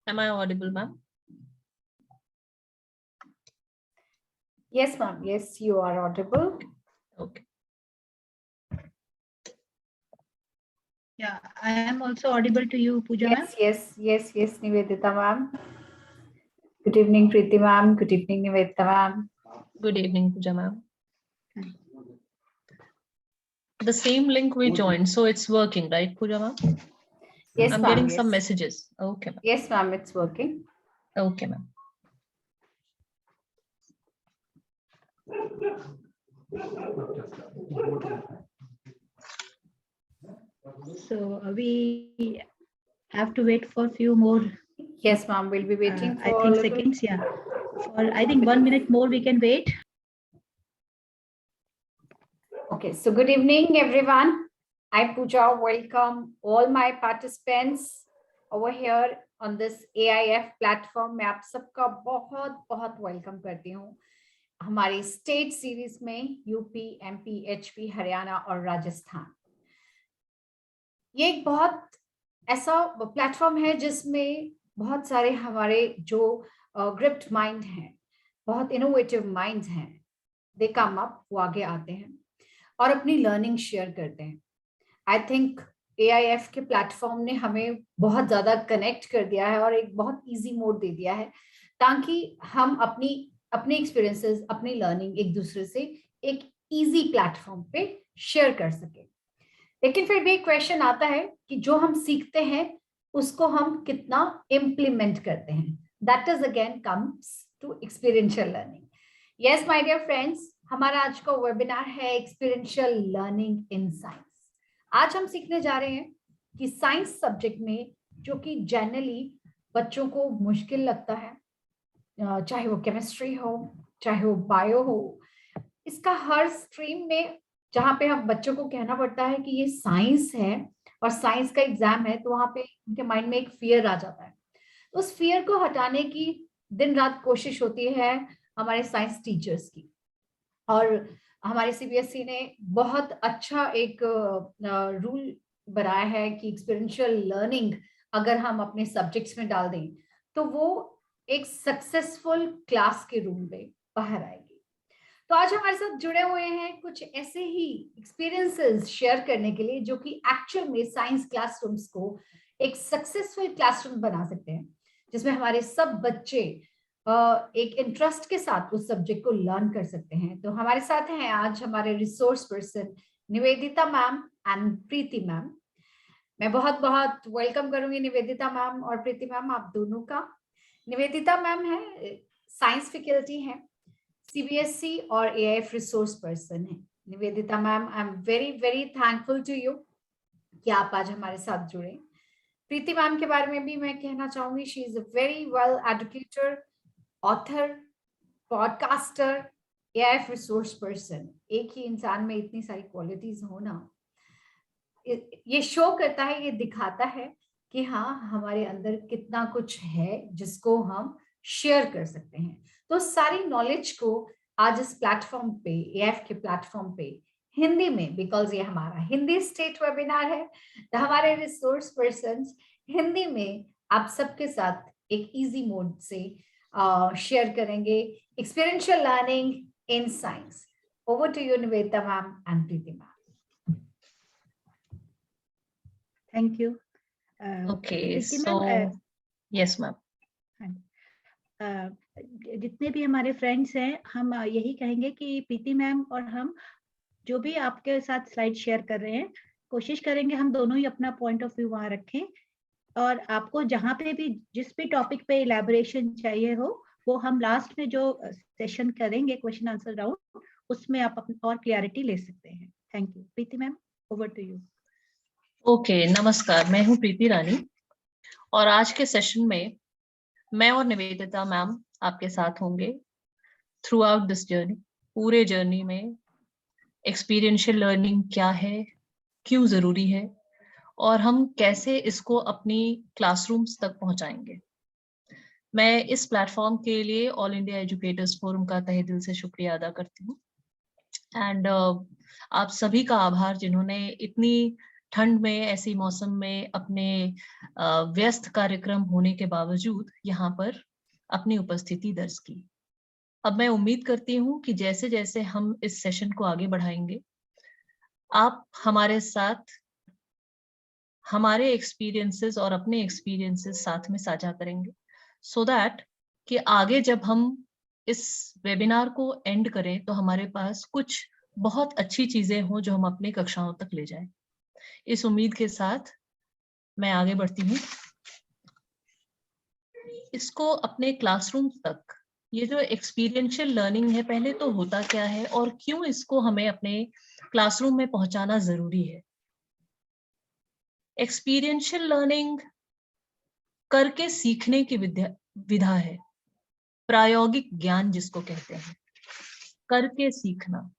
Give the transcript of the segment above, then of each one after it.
Am I audible, ma'am? Yes, ma'am. Yes, you are audible. Okay. Yeah, I am also audible to you, Pooja ma'am. Yes, Nivedita ma'am. Good evening, Preeti ma'am. Good evening, Nivedita ma'am. Good evening, Pooja ma'am. The same link we joined, so it's working, right, Pooja ma'am? Yes, I'm ma'am. getting Yes. some messages. Okay, ma'am. Yes, ma'am. It's working. Okay, ma'am. So we have to wait for a few more. Yes, ma'am. We'll be waiting I for think a little. seconds. Yeah, for I think 1 minute more we can wait. Okay. So good evening, everyone. I'm Pooja. Welcome all my participants over here on this AIF platform. मैं आप सबका बहुत बहुत welcome करती हूँ हमारी state series में UP, MP, HP, Haryana और राजस्थान। ये एक बहुत ऐसा प्लेटफॉर्म है जिसमें बहुत सारे हमारे जो ग्रिप्ड माइंड हैं, बहुत इनोवेटिव माइंड्स हैं, दे कम अप, वो आगे आते हैं और अपनी लर्निंग शेयर करते हैं। आई थिंक AIF के प्लेटफॉर्म ने हमें बहुत ज्यादा कनेक्ट कर दिया है और एक बहुत इजी मोड दे दिया है ताकि हम अपनी एक्सपीरियंसेस, अपनी लर्निंग एक दूसरे से एक इजी प्लेटफॉर्म पे शेयर कर सके। लेकिन फिर भी एक क्वेश्चन आता है कि जो हम सीखते हैं उसको हम कितना इम्प्लीमेंट करते हैं। That is again comes to experiential learning. Yes my dear friends, हमारा आज का वेबिनार है एक्सपीरियंशियल लर्निंग इन साइंस। आज हम सीखने जा रहे हैं कि साइंस सब्जेक्ट में जो कि जनरली बच्चों को मुश्किल लगता है, चाहे वो केमिस्ट्री हो, चाहे वो बायो हो, इसका हर स्ट्रीम में जहाँ पे हम बच्चों को कहना पड़ता है कि ये साइंस है और साइंस का एग्जाम है, तो वहां पे उनके माइंड में एक फियर आ जाता है। तो उस फियर को हटाने की दिन रात कोशिश होती है हमारे साइंस टीचर्स की। और हमारे CBSE ने बहुत अच्छा एक रूल बनाया है कि एक्सपीरियंशियल लर्निंग अगर हम अपने सब्जेक्ट्स में डाल दें तो वो एक सक्सेसफुल क्लास के रूम में बाहर आएगी। तो आज हमारे साथ जुड़े हुए हैं कुछ ऐसे ही एक्सपीरियंसेस शेयर करने के लिए जो कि एक्चुअल में साइंस क्लासरूम्स को एक सक्सेसफुल क्लासरूम बना सकते हैं, जिसमें हमारे सब बच्चे एक इंटरेस्ट के साथ उस सब्जेक्ट को लर्न कर सकते हैं। तो हमारे साथ हैं आज हमारे resource person Nivedita ma'am and Preeti ma'am. मैं बहुत बहुत वेलकम करूंगी निवेदिता मैम और प्रीति मैम, आप दोनों का। निवेदिता मैम है साइंस फैकल्टी है, CBSE और AIF रिसोर्स पर्सन है। Nivedita ma'am, I am very very thankful to you कि आप आज हमारे साथ जुड़े। प्रीति मैम के बारे में भी मैं कहना चाहूंगी, she is a very well educator, author, podcaster, AIF resource person. एक ही इंसान में इतनी सारी क्वालिटीज होना ये शो करता है, ये दिखाता है कि हाँ हमारे अंदर कितना कुछ है जिसको हम शेयर कर सकते हैं। तो सारी नॉलेज को आज इस प्लेटफॉर्म पे, AIF के प्लेटफॉर्म पे हिंदी में, बिकॉज ये हमारा हिंदी स्टेट वेबिनार है, तो हमारे रिसोर्स पर्संस हिंदी में आप सबके साथ एक इजी मोड से शेयर करेंगे experiential learning in science. Over to you Nivedita ma'am and Preeti ma'am. Thank you. Okay, Preeti so मैम, yes, ma'am. जितने भी हमारे फ्रेंड्स हैं, हम यही कहेंगे कि प्रीति मैम और हम जो भी आपके साथ स्लाइड शेयर कर रहे हैं, कोशिश करेंगे हम दोनों ही अपना पॉइंट ऑफ व्यू वहां रखें और आपको जहाँ पे भी जिस भी टॉपिक पे इलैबोरेशन चाहिए हो वो हम लास्ट में जो सेशन करेंगे क्वेश्चन आंसर राउंड, उसमें आप और क्लियरिटी ले सकते हैं। Thank you. Preeti ma'am, over to you. Okay, नमस्कार, मैं हूँ प्रीति रानी और आज के सेशन में मैं और निवेदिता मैम आपके साथ होंगे थ्रू आउट दिस जर्नी। पूरे जर्नी में एक्सपीरियंशियल लर्निंग क्या है, क्यों जरूरी है और हम कैसे इसको अपनी क्लासरूम्स तक पहुंचाएंगे। मैं इस प्लेटफॉर्म के लिए ऑल इंडिया एजुकेटर्स फोरम का तहे दिल से शुक्रिया अदा करती हूँ एंड आप सभी का आभार जिन्होंने इतनी ठंड में, ऐसी मौसम में अपने व्यस्त कार्यक्रम होने के बावजूद यहाँ पर अपनी उपस्थिति दर्ज की। अब मैं उम्मीद करती हूँ कि जैसे जैसे हम इस सेशन को आगे बढ़ाएंगे, आप हमारे साथ हमारे एक्सपीरियंसेस और अपने एक्सपीरियंसेस साथ में साझा करेंगे, सो दैट कि आगे जब हम इस वेबिनार को एंड करें तो हमारे पास कुछ बहुत अच्छी चीजें हों जो हम अपनी कक्षाओं तक ले जाएं। इस उम्मीद के साथ मैं आगे बढ़ती हूँ। इसको अपने क्लासरूम तक, ये जो एक्सपीरियंशियल लर्निंग है, पहले तो होता क्या है और क्यों इसको हमें अपने क्लासरूम में पहुंचाना जरूरी है। एक्सपीरियंशियल लर्निंग करके सीखने की विधा है, प्रायोगिक ज्ञान जिसको कहते हैं, करके सीखना।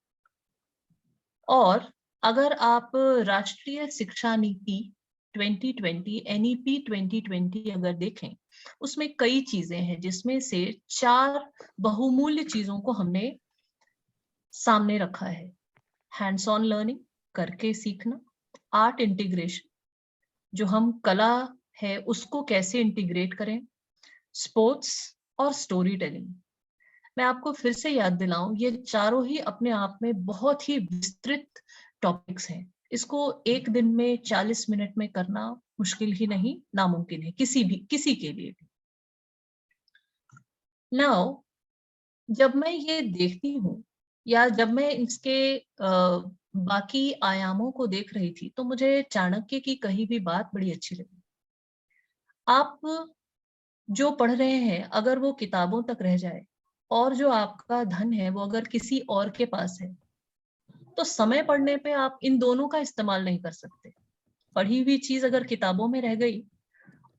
और अगर आप राष्ट्रीय शिक्षा नीति 2020 NEP 2020 अगर देखें, उसमें कई चीजें हैं जिसमें से 4 बहुमूल्य चीजों को हमने सामने रखा है। हैंड्स ऑन लर्निंग, करके सीखना, आर्ट इंटीग्रेशन, जो हम कला है उसको कैसे इंटीग्रेट करें, स्पोर्ट्स और स्टोरी टेलिंग। मैं आपको फिर से याद दिलाऊं, ये चारों ही अपने आप में बहुत ही विस्तृत टॉपिक्स हैं। इसको एक दिन में 40 मिनट में करना मुश्किल ही नहीं, नामुमकिन है किसी के लिए भी। नाउ जब मैं ये देखती हूँ या जब मैं इसके बाकी आयामों को देख रही थी, तो मुझे चाणक्य की कही भी बात बड़ी अच्छी लगी। आप जो पढ़ रहे हैं अगर वो किताबों तक रह जाए और जो आपका धन है वो अगर किसी और के पास है, तो समय पढ़ने पे आप इन दोनों का इस्तेमाल नहीं कर सकते। पढ़ी हुई चीज अगर किताबों में रह गई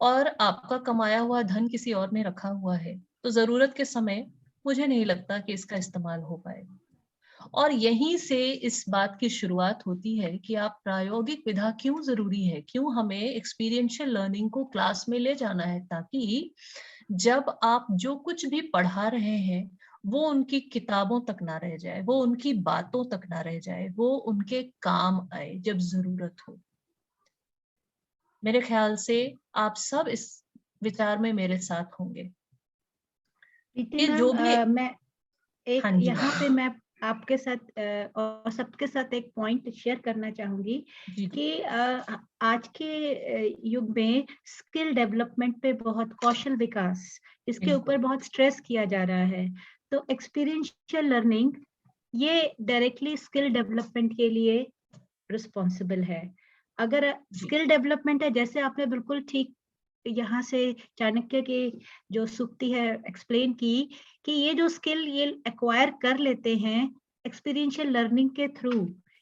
और आपका कमाया हुआ धन किसी और ने रखा हुआ है, तो जरूरत के समय मुझे नहीं लगता कि इसका इस्तेमाल हो पाएगा। और यहीं से इस बात की शुरुआत होती है कि आप प्रायोगिक विधा क्यों जरूरी है, क्यों हमें एक्सपीरियंशियल लर्निंग को क्लास में ले जाना है, ताकि जब आप जो कुछ भी पढ़ा रहे हैं वो उनकी किताबों तक ना रह जाए, वो उनकी बातों तक ना रह जाए, वो उनके काम आए जब जरूरत हो। मेरे ख्याल से आप सब इस विचार में मेरे साथ होंगे प्रीति कि जो भी मैं एक हाँ जी यहाँ पे मैम। मैं आपके साथ और सबके साथ एक पॉइंट शेयर करना चाहूंगी जी कि आज के युग में स्किल डेवलपमेंट पे बहुत, कौशल विकास, इसके बिल्कुल ऊपर बहुत स्ट्रेस किया जा रहा है। तो एक्सपीरियंशियल लर्निंग ये डायरेक्टली स्किल डेवलपमेंट के लिए रिस्पॉन्सिबल है। अगर जी स्किल डेवलपमेंट है, जैसे आपने बिल्कुल ठीक यहाँ से चाणक्य की जो सूक्ति है एक्सप्लेन की, कि ये जो स्किल ये एक्वायर कर लेते हैं एक्सपीरियंशियल लर्निंग के थ्रू,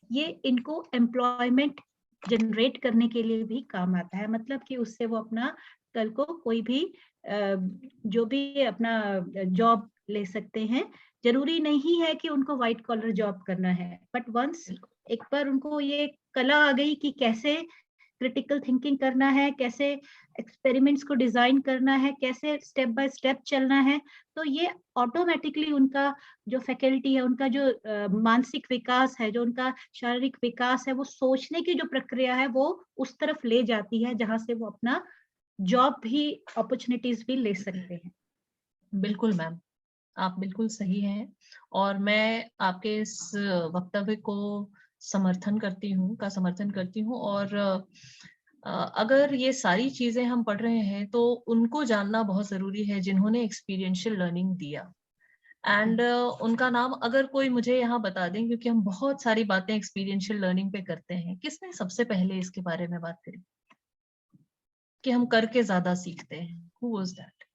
ये इनको एम्प्लॉयमेंट जनरेट करने के लिए भी काम आता है। मतलब कि उससे वो अपना कल को कोई भी जो भी अपना जॉब ले सकते हैं। जरूरी नहीं है कि उनको व्हाइट कॉलर जॉब करना है, बट वंस बिल्कुल एक बार उनको ये कला आ गई कि कैसे क्रिटिकल थिंकिंग करना है, कैसे एक्सपेरिमेंट्स को डिजाइन करना है, कैसे स्टेप बाय स्टेप चलना है, तो ये ऑटोमेटिकली उनका जो फैकल्टी है, उनका जो मानसिक विकास है, जो उनका शारीरिक विकास है, वो सोचने की जो प्रक्रिया है वो उस तरफ ले जाती है जहां से वो अपना जॉब भी अपॉर्चुनिटीज भी ले सकते हैं। बिल्कुल मैम, आप बिल्कुल सही हैं और मैं आपके इस वक्तव्य को समर्थन करती हूँ। और अगर ये सारी चीजें हम पढ़ रहे हैं तो उनको जानना बहुत जरूरी है जिन्होंने एक्सपीरियंशियल लर्निंग दिया। एंड उनका नाम अगर कोई मुझे यहाँ बता दें, क्योंकि हम बहुत सारी बातें एक्सपीरियंशियल लर्निंग पे करते हैं, किसने सबसे पहले इसके बारे में बात करी कि हम करके ज्यादा सीखते हैं? Who was that?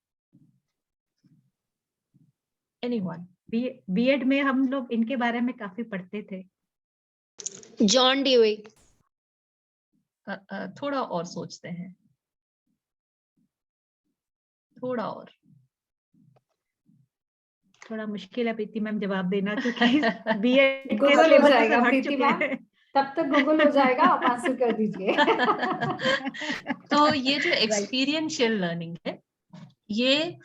Anyone? BEd में हम लोग इनके बारे में काफी पढ़ते थे। John Dewey. थोड़ा और सोचते हैं, थोड़ा और। थोड़ा मुश्किल है प्रीति मैम जवाब देना, क्योंकि बीएड के गूगल हो सिलेबस से जाएगा सब हट प्रीति चुके मैम, हैं। तब तक गूगल हो जाएगा, आप आंसर कर दीजिए। तो ये जो एक्सपीरियंशियल लर्निंग है, ये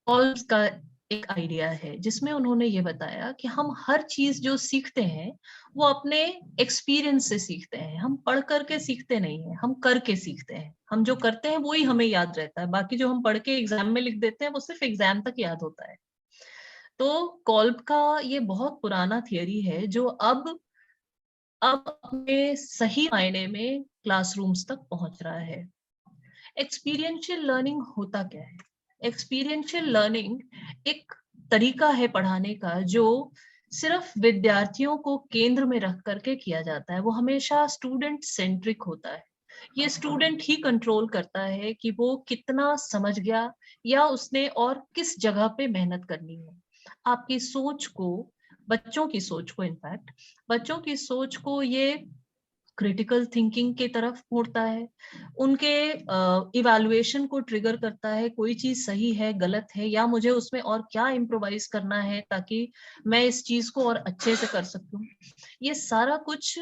का एक आइडिया है जिसमें उन्होंने ये बताया कि हम हर चीज जो सीखते हैं वो अपने एक्सपीरियंस से सीखते हैं, हम पढ़ करके सीखते नहीं है, हम करके सीखते हैं। हम जो करते हैं वो ही हमें याद रहता है, बाकी जो हम पढ़ के एग्जाम में लिख देते हैं वो सिर्फ एग्जाम तक याद होता है। तो कॉल्ब का ये बहुत पुराना थियरी है जो अब अपने सही मायने में क्लासरूम्स तक पहुंच रहा है। एक्सपीरियंशियल लर्निंग होता क्या है? एक्सपीरियंशियल लर्निंग एक तरीका है पढ़ाने का जो सिर्फ विद्यार्थियों को केंद्र में रख करके किया जाता है। वो हमेशा स्टूडेंट सेंट्रिक होता है। ये स्टूडेंट ही कंट्रोल करता है कि वो कितना समझ गया या उसने और किस जगह पे मेहनत करनी है। आपकी सोच को, बच्चों की सोच को, इनफैक्ट बच्चों की सोच को ये क्रिटिकल थिंकिंग की तरफ मोड़ता है, उनके इवैल्यूएशन को ट्रिगर करता है, कोई चीज सही है गलत है या मुझे उसमें और क्या इम्प्रोवाइज करना है ताकि मैं इस चीज को और अच्छे से कर सकूं। ये सारा कुछ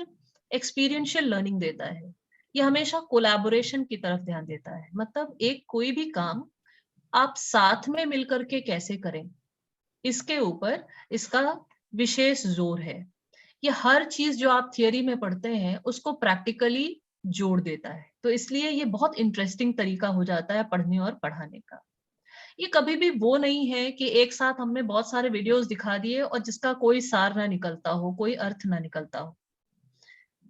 एक्सपीरियंशियल लर्निंग देता है। ये हमेशा कोलैबोरेशन की तरफ ध्यान देता है, मतलब एक कोई भी काम आप साथ में मिलकर के कैसे करें, इसके ऊपर इसका विशेष जोर है। ये हर चीज जो आप थियरी में पढ़ते हैं उसको प्रैक्टिकली जोड़ देता है, तो इसलिए ये बहुत इंटरेस्टिंग तरीका हो जाता है पढ़ने और पढ़ाने का। ये कभी भी वो नहीं है कि एक साथ हमने बहुत सारे वीडियोस दिखा दिए और जिसका कोई सार ना निकलता हो, कोई अर्थ ना निकलता हो।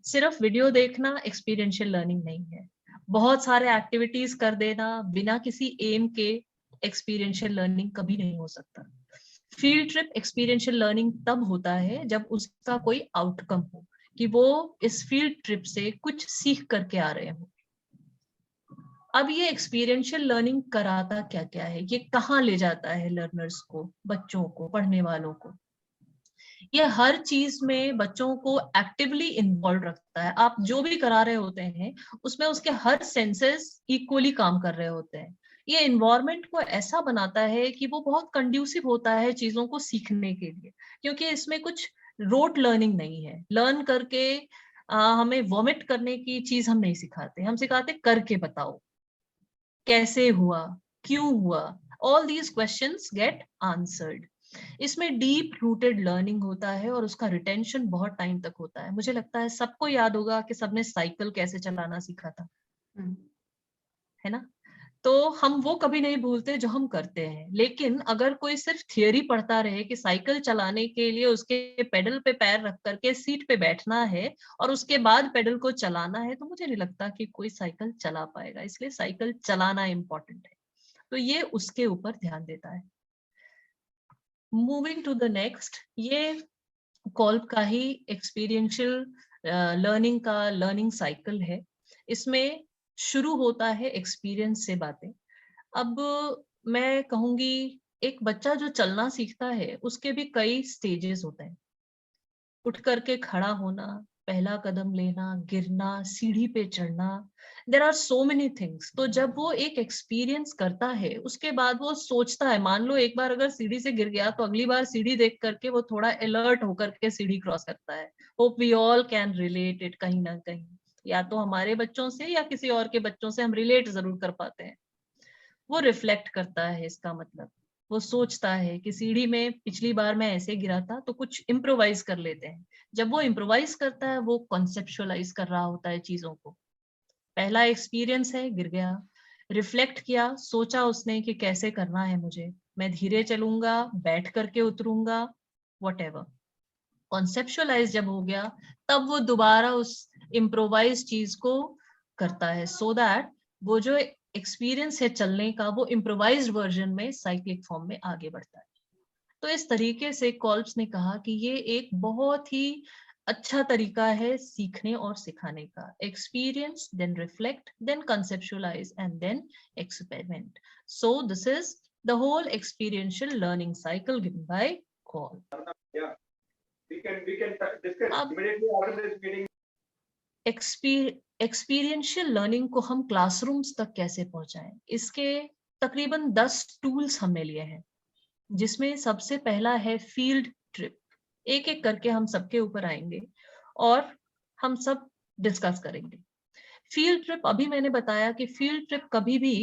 सिर्फ वीडियो देखना एक्सपीरियंशियल लर्निंग नहीं है। बहुत सारे एक्टिविटीज कर देना बिना किसी एम के एक्सपीरियंशियल लर्निंग कभी नहीं हो सकता। फील्ड ट्रिप एक्सपीरियंशियल लर्निंग तब होता है जब उसका कोई आउटकम हो, कि वो इस फील्ड ट्रिप से कुछ सीख करके आ रहे हो। अब ये एक्सपीरियंशियल लर्निंग कराता क्या क्या है, ये कहाँ ले जाता है लर्नर्स को, बच्चों को, पढ़ने वालों को? ये हर चीज में बच्चों को एक्टिवली इन्वॉल्व रखता है। आप जो भी करा रहे होते हैं उसमें उसके हर सेंसेस इक्वली काम कर रहे होते हैं। ये इन्वायरमेंट को ऐसा बनाता है कि वो बहुत कंड्यूसिव होता है चीजों को सीखने के लिए, क्योंकि इसमें कुछ रोट लर्निंग नहीं है। लर्न करके हमें वॉमिट करने की चीज हम नहीं सिखाते, हम सिखाते करके बताओ कैसे हुआ, क्यों हुआ, all these questions get answered. इसमें डीप रूटेड लर्निंग होता है और उसका रिटेंशन बहुत टाइम तक होता है। मुझे लगता है सबको याद होगा कि सबने साइकिल कैसे चलाना सीखा था, है ना? तो हम वो कभी नहीं भूलते जो हम करते हैं। लेकिन अगर कोई सिर्फ थियरी पढ़ता रहे कि साइकिल चलाने के लिए उसके पेडल पे पैर रख करके सीट पे बैठना है और उसके बाद पेडल को चलाना है, तो मुझे नहीं लगता कि कोई साइकिल चला पाएगा। इसलिए साइकिल चलाना इंपॉर्टेंट है, तो ये उसके ऊपर ध्यान देता है। मूविंग टू द नेक्स्ट, ये कॉल्ब का ही एक्सपीरियंशियल लर्निंग का लर्निंग साइकिल है। इसमें शुरू होता है एक्सपीरियंस से बातें। अब मैं कहूंगी एक बच्चा जो चलना सीखता है उसके भी कई स्टेजेस होते हैं। उठ करके खड़ा होना, पहला कदम लेना, गिरना, सीढ़ी पे चढ़ना, there are so many things. तो जब वो एक एक्सपीरियंस करता है उसके बाद वो सोचता है, मान लो एक बार अगर सीढ़ी से गिर गया तो अगली बार सीढ़ी देख करके वो थोड़ा अलर्ट होकर के सीढ़ी क्रॉस करता है। Hope we all can relate it कहीं ना कहीं, या तो हमारे बच्चों से या किसी और के बच्चों से हम रिलेट जरूर कर पाते हैं। वो रिफ्लेक्ट करता है, इसका मतलब वो सोचता है कि सीढ़ी में पिछली बार मैं ऐसे गिरा था, तो कुछ इम्प्रोवाइज कर लेते हैं। जब वो इम्प्रोवाइज करता है वो कॉन्सेप्चुअलाइज कर रहा होता है चीजों को। पहला एक्सपीरियंस है, गिर गया, रिफ्लेक्ट किया, सोचा उसने कि कैसे करना है मुझे, मैं धीरे चलूंगा, बैठ करके उतरूंगा, व्हाटएवर। कॉन्सेप्चुअलाइज जब हो गया तब वो दोबारा उस इम्प्रोवाइज चीज को करता है, सो दैट वो जो एक्सपीरियंस है चलने का वो इम्प्रोवाइज्ड वर्जन में साइक्लिक फॉर्म में आगे बढ़ता है। तो इस तरीके से कॉल्ब्स ने कहा कि ये एक बहुत ही अच्छा तरीका है सीखने और सिखाने का। Experience, then reflect, then conceptualise and then experiment. So this is the whole experiential learning cycle given by Kolb. We can discuss अब immediately after this meeting. Experiential learning को हम क्लासरूम्स तक कैसे पहुंचाएं, इसके तकरीबन 10 टूल्स हमने लिए हैं, जिसमें सबसे पहला है फील्ड ट्रिप। एक एक करके हम सबके ऊपर आएंगे और हम सब डिस्कस करेंगे। फील्ड ट्रिप, अभी मैंने बताया कि फील्ड ट्रिप कभी भी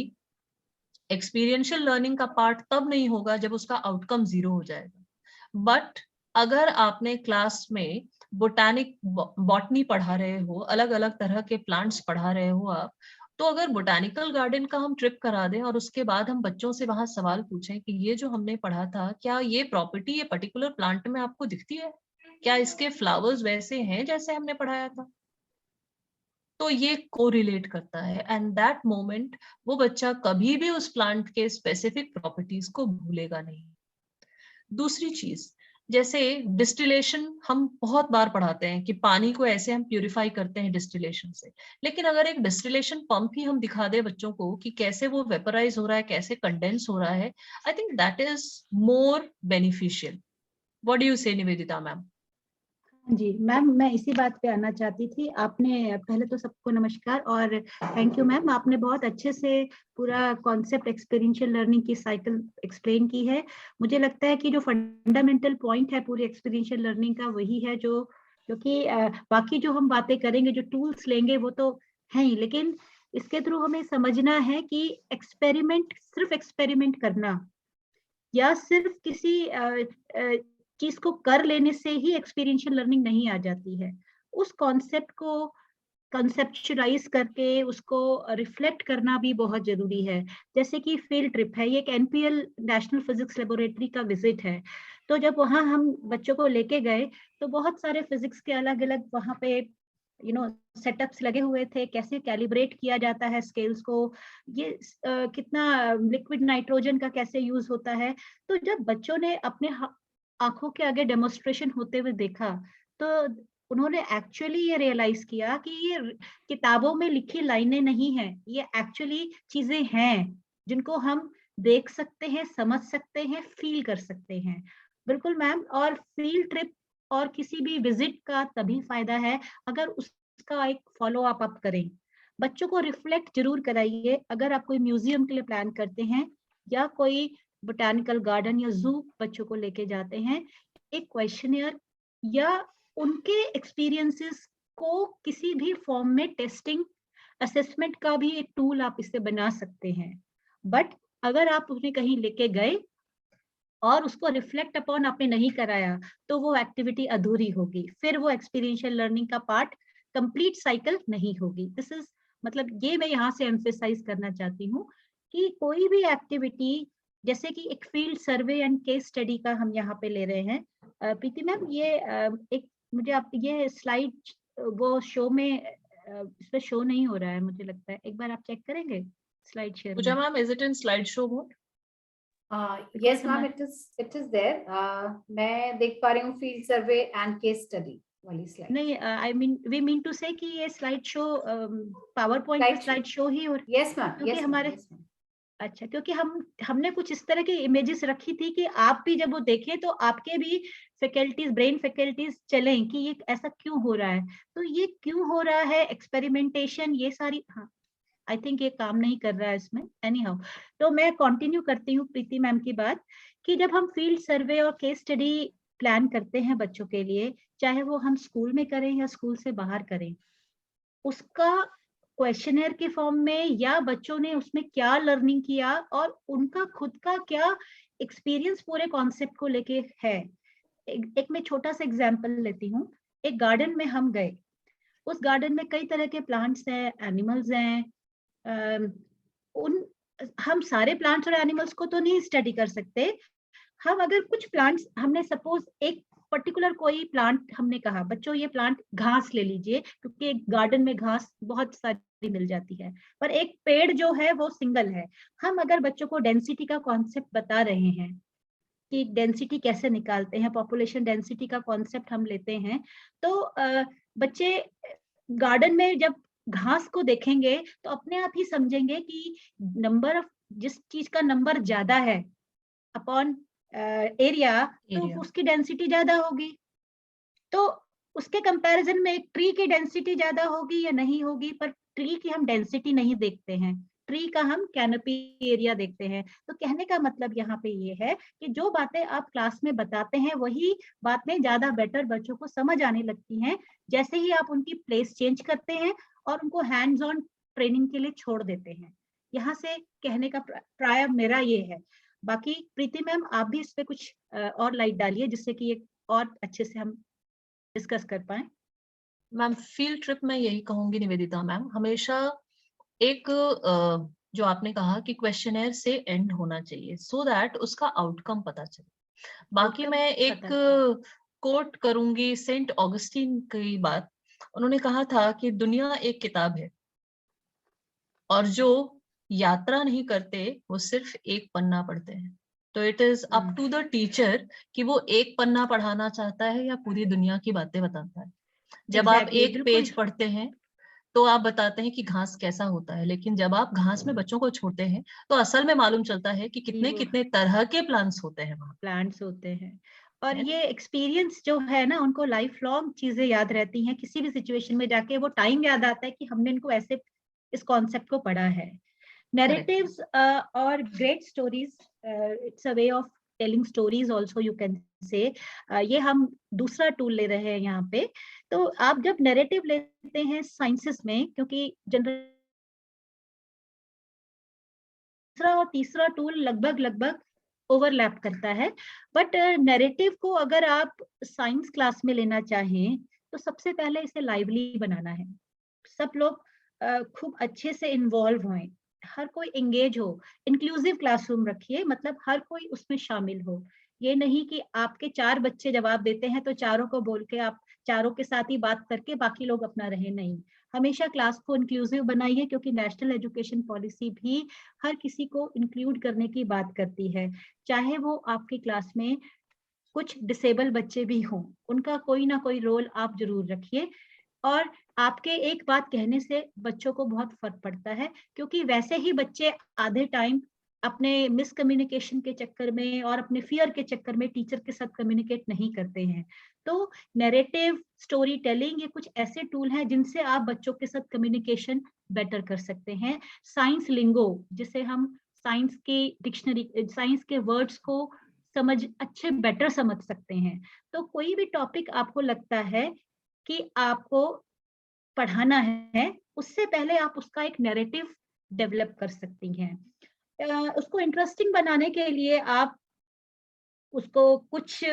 एक्सपीरियंशियल लर्निंग का पार्ट तब नहीं होगा जब उसका आउटकम 0 हो जाएगा। बट अगर आपने क्लास में बॉटनी पढ़ा रहे हो, अलग अलग तरह के प्लांट्स पढ़ा रहे हो आप, तो अगर बोटानिकल गार्डन का हम ट्रिप करा दें और उसके बाद हम बच्चों से वहां सवाल पूछें कि ये जो हमने पढ़ा था, क्या ये प्रॉपर्टी ये पर्टिकुलर प्लांट में आपको दिखती है, क्या इसके फ्लावर्स वैसे हैं जैसे हमने पढ़ाया था, तो ये कोरिलेट करता है। एंड दैट मोमेंट वो बच्चा कभी भी उस प्लांट के स्पेसिफिक प्रॉपर्टीज को भूलेगा नहीं। दूसरी चीज, जैसे डिस्टिलेशन हम बहुत बार पढ़ाते हैं कि पानी को ऐसे हम प्यूरिफाई करते हैं डिस्टिलेशन से, लेकिन अगर एक डिस्टिलेशन पंप ही हम दिखा दे बच्चों को कि कैसे वो वेपराइज हो रहा है, कैसे कंडेंस हो रहा है, I think that is more beneficial. What do you से निवेदिता मैम? जी मैम, मैं इसी बात पे आना चाहती थी। आपने पहले तो सबको नमस्कार और थैंक यू मैम, आपने बहुत अच्छे से पूरा कॉन्सेप्ट एक्सपीरियंशियल लर्निंग की साइकिल एक्सप्लेन की है। मुझे लगता है कि जो फंडामेंटल पॉइंट है पूरी एक्सपीरियंशियल लर्निंग का वही है, जो क्योंकि बाकी जो हम बातें करेंगे, जो टूल्स लेंगे वो तो है ही, लेकिन इसके थ्रू हमें समझना है कि एक्सपेरिमेंट, सिर्फ एक्सपेरिमेंट करना या सिर्फ किसी चीज को कर लेने से ही एक्सपीरियंशियल लर्निंग नहीं आ जाती है। उस कॉन्सेप्ट को कंसेप्चुलाइज करके उसको रिफ्लेक्ट करना भी बहुत जरूरी है। जैसे कि फील्ड ट्रिप है, ये एक एनपीएल नेशनल फिजिक्स लेबोरेटरी का विजिट है, तो जब वहां हम बच्चों को लेके गए तो बहुत सारे फिजिक्स के अलग अलग वहां पे सेटअप्स लगे हुए थे, कैसे कैलिब्रेट किया जाता है स्केल्स को, ये कितना लिक्विड नाइट्रोजन का कैसे यूज होता है। तो जब बच्चों ने अपने आंखों के आगे डेमोन्स्ट्रेशन होते हुए देखा तो उन्होंने एक्चुअली ये रियलाइज किया कि ये किताबों में लिखी लाइनें नहीं हैं, ये एक्चुअली चीजें हैं जिनको हम देख सकते हैं, समझ सकते हैं, फील कर सकते हैं। बिल्कुल मैम, और फील्ड ट्रिप और किसी भी विजिट का तभी फायदा है अगर उसका एक फॉलो अप करें। बच्चों को रिफ्लेक्ट जरूर कराइए। अगर आप कोई म्यूजियम के लिए प्लान करते हैं या कोई बोटानिकल गार्डन या जू बच्चों को लेके जाते हैं, एक क्वेश्चनियर या उनके एक्सपीरियंसेस को किसी भी फॉर्म में टेस्टिंग असेसमेंट का भी एक टूल आप इससे बना सकते हैं। बट अगर आप उन्हें कहीं लेके गए और उसको रिफ्लेक्ट अपॉन आपने नहीं कराया तो वो एक्टिविटी अधूरी होगी, फिर वो एक्सपीरियंशियल लर्निंग का पार्ट कंप्लीट साइकिल नहीं होगी। दिस इज मतलब ये मैं यहाँ से एम्फेसाइज करना चाहती हूँ कि कोई भी एक्टिविटी, जैसे कि एक field survey and case study का हम यहाँ पे ले रहे हैं। प्रीति मैम, ये एक मुझे आप ये स्लाइड वो शो में इस पे शो नहीं हो रहा है मुझे लगता है, एक बार आप चेक करेंगे स्लाइड शेयर पूजा में। Ma'am, is it in slide show mode? Yes ma'am, it is there. मैं देख पा रही हूँ field survey and case study वाली स्लाइड। नहीं, I mean we mean to say कि ये slide show PowerPoint slide show ही हो, यस मैम, क्योंकि यस हमारे अच्छा, क्योंकि हमने कुछ इस तरह की इमेजेस रखी थी कि आप भी जब वो देखें तो आपके भी फैकल्टीज, ब्रेन फैकल्टीज चलें कि ये ऐसा क्यों हो रहा है, तो ये क्यों हो रहा है, एक्सपेरिमेंटेशन, ये सारी। हाँ, आई थिंक ये काम नहीं कर रहा है इसमें। एनी हाउ, तो मैं कंटिन्यू करती हूँ प्रीति मैम की बात कि जब हम फील्ड सर्वे और केस स्टडी प्लान करते हैं बच्चों के लिए, चाहे वो हम स्कूल में करें या स्कूल से बाहर करें, उसका क्वेश्चनर के फॉर्म में या बच्चों ने उसमें क्या लर्निंग किया और उनका खुद का क्या एक्सपीरियंस पूरे कॉन्सेप्ट को लेके है। एक मैं छोटा सा एग्जांपल लेती हूँ। एक गार्डन में हम गए, उस गार्डन में कई तरह के प्लांट्स हैं, एनिमल्स हैं। उन हम सारे प्लांट्स और एनिमल्स को तो नहीं स्टडी कर सकते। हम अगर कुछ प्लांट्स, हमने सपोज एक पर्टिकुलर कोई प्लांट हमने कहा बच्चों ये प्लांट घास ले लीजिए, क्योंकि एक गार्डन में घास बहुत सारी मिल जाती है, पर एक पेड़ जो है वो सिंगल है। हम अगर बच्चों को डेंसिटी का कॉन्सेप्ट बता रहे हैं कि डेंसिटी कैसे निकालते हैं, पॉपुलेशन डेंसिटी का कॉन्सेप्ट हम लेते हैं, तो बच्चे गार्डन में जब घास को देखेंगे तो अपने आप ही समझेंगे कि नंबर ऑफ, जिस चीज का नंबर ज्यादा है अपॉन एरिया, तो उसकी डेंसिटी ज्यादा होगी। तो उसके कंपैरिजन में एक ट्री की डेंसिटी ज्यादा होगी या नहीं होगी, पर ट्री की हम डेंसिटी नहीं देखते हैं, ट्री का हम कैनोपी एरिया देखते हैं। तो कहने का मतलब यहाँ पे ये है कि जो बातें आप क्लास में बताते हैं वही बातें ज्यादा बेटर बच्चों को समझ आने लगती हैं जैसे ही आप उनकी प्लेस चेंज करते हैं और उनको हैंड्स ऑन ट्रेनिंग के लिए छोड़ देते हैं। यहाँ से कहने का प्राय मेरा ये है। बाकी प्रीति मैम आप भी इस पे कुछ और लाइट डालिए जिससे कि ये और अच्छे से हम डिस्कस कर पाए। मैम फील्ड ट्रिप में यही कहूंगी निवेदिता मैम, हमेशा एक जो आपने कहा कि क्वेश्चनर से एंड होना चाहिए सो दैट उसका आउटकम पता चले। बाकी Outcome मैं एक पता चले। कोट करूंगी सेंट ऑगस्टीन की बात। उन्होंने कहा था कि दुनिया एक किताब है और जो यात्रा नहीं करते वो सिर्फ एक पन्ना पढ़ते हैं। तो it is up to the teacher कि वो एक पन्ना पढ़ाना चाहता है या पूरी दुनिया की बातें बताता है। जब आप Exactly, एक बिल्कुल। पेज पढ़ते हैं तो आप बताते हैं कि घास कैसा होता है, लेकिन जब आप घास में बच्चों को छोड़ते हैं तो असल में मालूम चलता है कि कितने वो- कितने तरह के प्लांट्स होते हैं वहां। प्लांट्स होते हैं और है ना? ये एक्सपीरियंस जो है ना उनको लाइफ लॉन्ग चीजें याद रहती हैं। किसी भी सिचुएशन में जाके वो टाइम याद आता है कि हमने इनको ऐसे इस कॉन्सेप्ट को पढ़ा है। Narratives or great stories, it's a way of telling stories also you can say. ये हम दूसरा टूल ले रहे हैं यहाँ पे। तो आप जब नैरेटिव लेते हैं साइंसेस में, क्योंकि जनरल दूसरा और तीसरा टूल लगभग ओवरलैप करता है, बट नैरेटिव को अगर आप साइंस क्लास में लेना चाहें तो सबसे पहले इसे लाइवली बनाना है। सब लोग खूब अच्छे से इन्वॉल्व हों, हर कोई एंगेज हो, इंक्लूसिव क्लासरूम रखिए, मतलब हर कोई उसमें शामिल हो। ये नहीं कि आपके 4 बच्चे जवाब देते हैं तो चारों को बोल के आप चारों के साथ ही बात करके बाकी लोग अपना रहे, नहीं। हमेशा क्लास को इंक्लूसिव बनाइए, क्योंकि नेशनल एजुकेशन पॉलिसी भी हर किसी को इंक्लूड करने की बात करती है। चाहे वो आपकी क्लास में कुछ डिसेबल बच्चे भी हों, उनका कोई ना कोई रोल आप जरूर रखिए। और आपके एक बात कहने से बच्चों को बहुत फर्क पड़ता है, क्योंकि वैसे ही बच्चे आधे टाइम अपने मिसकम्युनिकेशन के चक्कर में और अपने फियर के चक्कर में टीचर के साथ कम्युनिकेट नहीं करते हैं। तो नैरेटिव, स्टोरी टेलिंग, ये कुछ ऐसे टूल हैं जिनसे आप बच्चों के साथ कम्युनिकेशन बेटर कर सकते हैं। साइंस लिंगो, जिसे हम साइंस की डिक्शनरी, साइंस के वर्ड्स को अच्छे बेटर समझ सकते हैं। तो कोई भी टॉपिक आपको लगता है कि आपको पढ़ाना है, उससे पहले आप उसका एक नैरेटिव डेवलप कर सकती हैं। उसको इंटरेस्टिंग बनाने के लिए आप उसको कुछ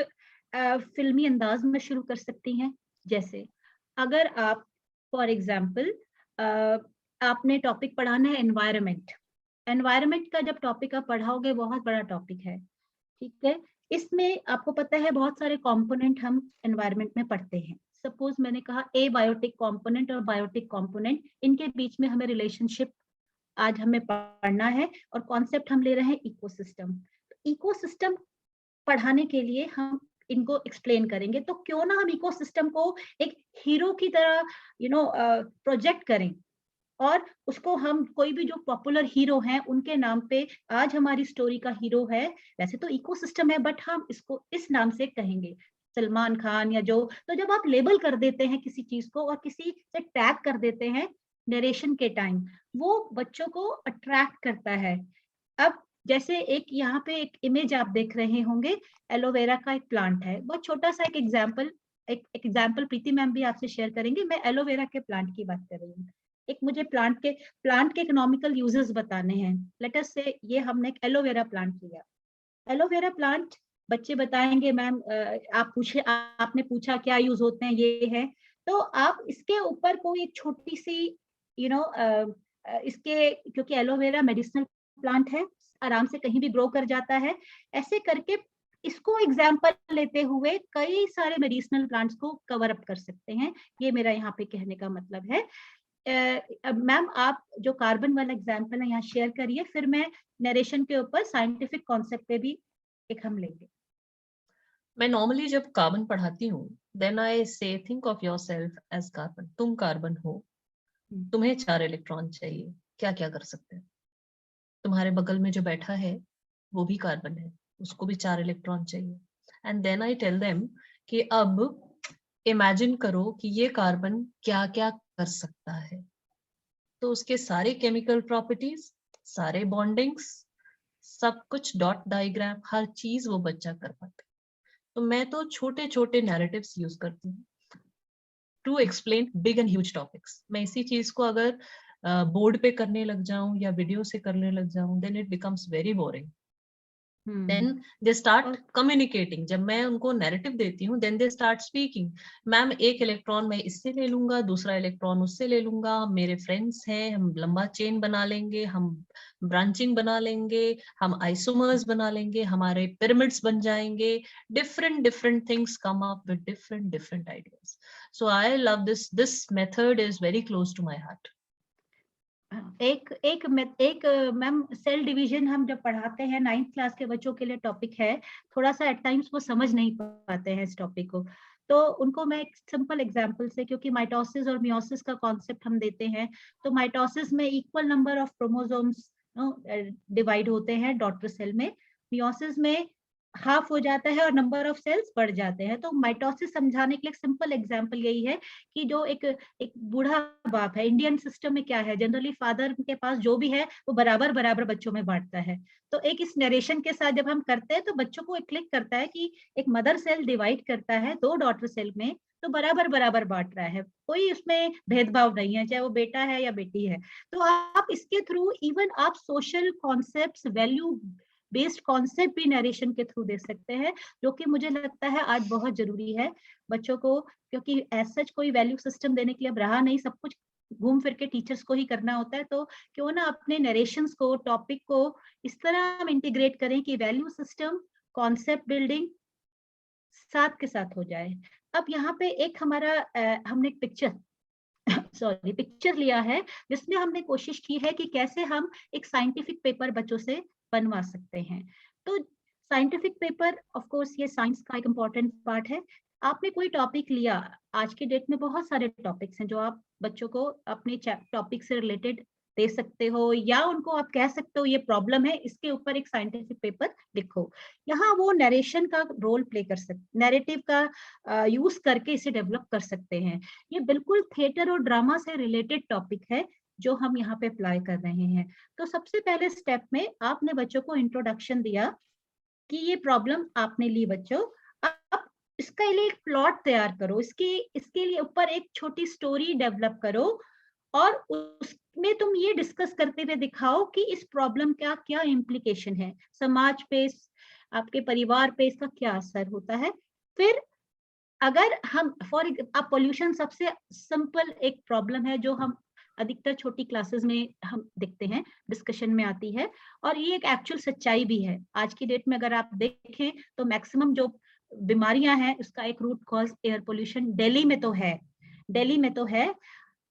फिल्मी अंदाज में शुरू कर सकती हैं। जैसे अगर आप फॉर एग्जाम्पल आपने टॉपिक पढ़ाना है एनवायरनमेंट, एनवायरनमेंट का जब टॉपिक आप पढ़ाओगे बहुत बड़ा टॉपिक है, ठीक है। इसमें आपको पता है बहुत सारे कंपोनेंट हम एनवायरनमेंट में पढ़ते हैं। सपोज मैंने कहा एबायोटिक कंपोनेंट और बायोटिक कंपोनेंट, इनके बीच में हमें रिलेशनशिप आज हमें पढ़ना है, और कॉन्सेप्ट हम ले रहे हैं इकोसिस्टम। इकोसिस्टम पढ़ाने के लिए हम इनको एक्सप्लेन करेंगे, तो क्यों ना हम इकोसिस्टम को एक हीरो की तरह प्रोजेक्ट करें, और उसको हम कोई भी जो पॉपुलर हीरो हैं उनके नाम पे, आज हमारी स्टोरी का हीरो है, वैसे तो इकोसिस्टम है बट हम इसको इस नाम से कहेंगे, सलमान खान या जो। तो जब आप लेबल कर देते हैं किसी चीज को और किसी से टैग कर देते हैं नरेशन के टाइम, वो बच्चों को अट्रैक्ट करता है। अब जैसे एक यहाँ पे एक इमेज आप देख रहे होंगे, एलोवेरा का एक प्लांट है, बहुत छोटा सा एक एग्जाम्पल प्रीति मैम भी आपसे शेयर करेंगे। मैं एलोवेरा के प्लांट की बात कर रही हूँ। एक मुझे प्लांट के इकोनॉमिकल यूजेस बताने हैं। लेट अस से ये हमने एक एलोवेरा प्लांट लिया। एलोवेरा प्लांट बच्चे बताएंगे मैम, आपने पूछा क्या यूज होते हैं, ये है। तो आप इसके ऊपर कोई एक छोटी सी इसके, क्योंकि एलोवेरा मेडिसिनल प्लांट है, आराम से कहीं भी ग्रो कर जाता है, ऐसे करके इसको एग्जाम्पल लेते हुए कई सारे मेडिसिनल प्लांट्स को कवर अप कर सकते हैं। ये मेरा यहाँ पे कहने का मतलब है। मैम आप जो कार्बन वाला एग्जाम्पल है यहाँ शेयर करिए, फिर मैं नरेशन के ऊपर साइंटिफिक कॉन्सेप्ट पे भी एक हम लेंगे। मैं नॉर्मली जब कार्बन पढ़ाती हूँ then I say think of yourself as carbon. तुम कार्बन हो, तुम्हें 4 इलेक्ट्रॉन चाहिए, क्या क्या कर सकते हैं। तुम्हारे बगल में जो बैठा है वो भी कार्बन है, उसको भी 4 इलेक्ट्रॉन चाहिए। And then I tell them कि अब इमेजिन करो कि ये कार्बन क्या क्या कर सकता है। तो उसके सारे केमिकल प्रॉपर्टीज, सारे बॉन्डिंग्स, सब कुछ, डॉट डायग्राम, हर चीज वो बच्चा कर पाता है। तो मैं तो छोटे छोटे नैरेटिव्स यूज करती हूँ to explain big and huge topics. मैं इसी चीज को अगर बोर्ड पे करने लग जाऊं या वीडियो से करने लग जाऊं, then it becomes very boring. Then they start communicating. जब मैं उनको नैरेटिव देती हूँ, then they start speaking. Ma'am एक इलेक्ट्रॉन मैं इससे ले लूंगा, दूसरा इलेक्ट्रॉन उससे ले लूंगा, मेरे फ्रेंड्स हैं, हम लंबा चेन बना लेंगे, हम ब्रांचिंग बना लेंगे, हम आइसोमर्स बना लेंगे, हमारे पिरामिड्स बन जाएंगे. different things come up with different ideas. So I love this method is very close to my heart. एक मैम सेल डिवीजन हम जब पढ़ाते हैं 9th क्लास के बच्चों के लिए टॉपिक है, थोड़ा सा एट टाइम्स वो समझ नहीं पाते हैं इस टॉपिक को, तो उनको मैं एक सिंपल एग्जांपल से, क्योंकि माइटोसिस और मियोसिस का कॉन्सेप्ट हम देते हैं, तो माइटोसिस में equal number of chromosomes divide होते हैं डॉटर सेल में, मियोसिस में हाफ हो जाता है और नंबर ऑफ सेल्स बढ़ जाते हैं. तो माइटोसिस समझाने के लिए सिंपल एग्जांपल यही है कि जो एक बूढ़ा बाप है, इंडियन सिस्टम में क्या है, जनरली फादर के पास जो भी है वो बराबर बराबर बच्चों में बांटता है. तो एक इस नरेशन के साथ जब हम करते हैं तो बच्चों को एक क्लिक करता है कि एक मदर सेल डिवाइड करता है 2 डॉटर सेल में, तो बराबर बराबर बांट रहा है, कोई उसमें भेदभाव नहीं है, चाहे वो बेटा है या बेटी है. तो आप इसके थ्रू इवन आप social concepts, value based concept भी नरेशन के थ्रू दे सकते हैं, जो कि मुझे लगता है आज बहुत जरूरी है बच्चों को, क्योंकि एज सच कोई वैल्यू सिस्टम देने के लिए अब रहा नहीं, सब कुछ घूम फिर के टीचर्स को ही करना होता है. तो क्यों ना अपने नरेशंस को, टॉपिक को इस तरह हम इंटीग्रेट करें कि वैल्यू सिस्टम, कॉन्सेप्ट बिल्डिंग साथ के साथ हो जाए. अब यहाँ पे एक हमारा हमने एक पिक्चर लिया है जिसमें हमने कोशिश की है कि कैसे हम एक साइंटिफिक पेपर बच्चों से बनवा सकते हैं. तो साइंटिफिक पेपर ऑफ कोर्स ये साइंस का एक इम्पॉर्टेंट पार्ट है. आपने कोई टॉपिक लिया, आज के डेट में बहुत सारे टॉपिक्स हैं जो आप बच्चों को अपने टॉपिक से रिलेटेड दे सकते हो, या उनको आप कह सकते हो ये प्रॉब्लम है, इसके ऊपर एक साइंटिफिक पेपर लिखो. यहाँ वो नरेशन का रोल प्ले कर सकते, नैरेटिव का यूज करके इसे डेवलप कर सकते हैं. ये बिल्कुल थिएटर और ड्रामा से रिलेटेड टॉपिक है जो हम यहाँ पे अप्लाई कर रहे हैं. तो सबसे पहले स्टेप में आपने बच्चों को इंट्रोडक्शन दिया कि ये प्रॉब्लम आपने ली बच्चों, अब इसका लिए एक प्लॉट तैयार करो, इसके लिए ऊपर एक छोटी स्टोरी डेवलप करो और उसमें तुम ये डिस्कस करते हुए दिखाओ कि इस प्रॉब्लम का क्या इम्प्लीकेशन है, समाज पे, आपके परिवार पे इसका क्या असर होता है. फिर अगर हम अब पोल्यूशन सबसे सिंपल एक प्रॉब्लम है जो हम अधिकतर छोटी क्लासेस में हम देखते हैं, डिस्कशन में आती है, और ये एक एक्चुअल सच्चाई भी है. आज की डेट में अगर आप देखें तो मैक्सिमम जो बीमारियां हैं उसका एक root cause air pollution Delhi में तो है.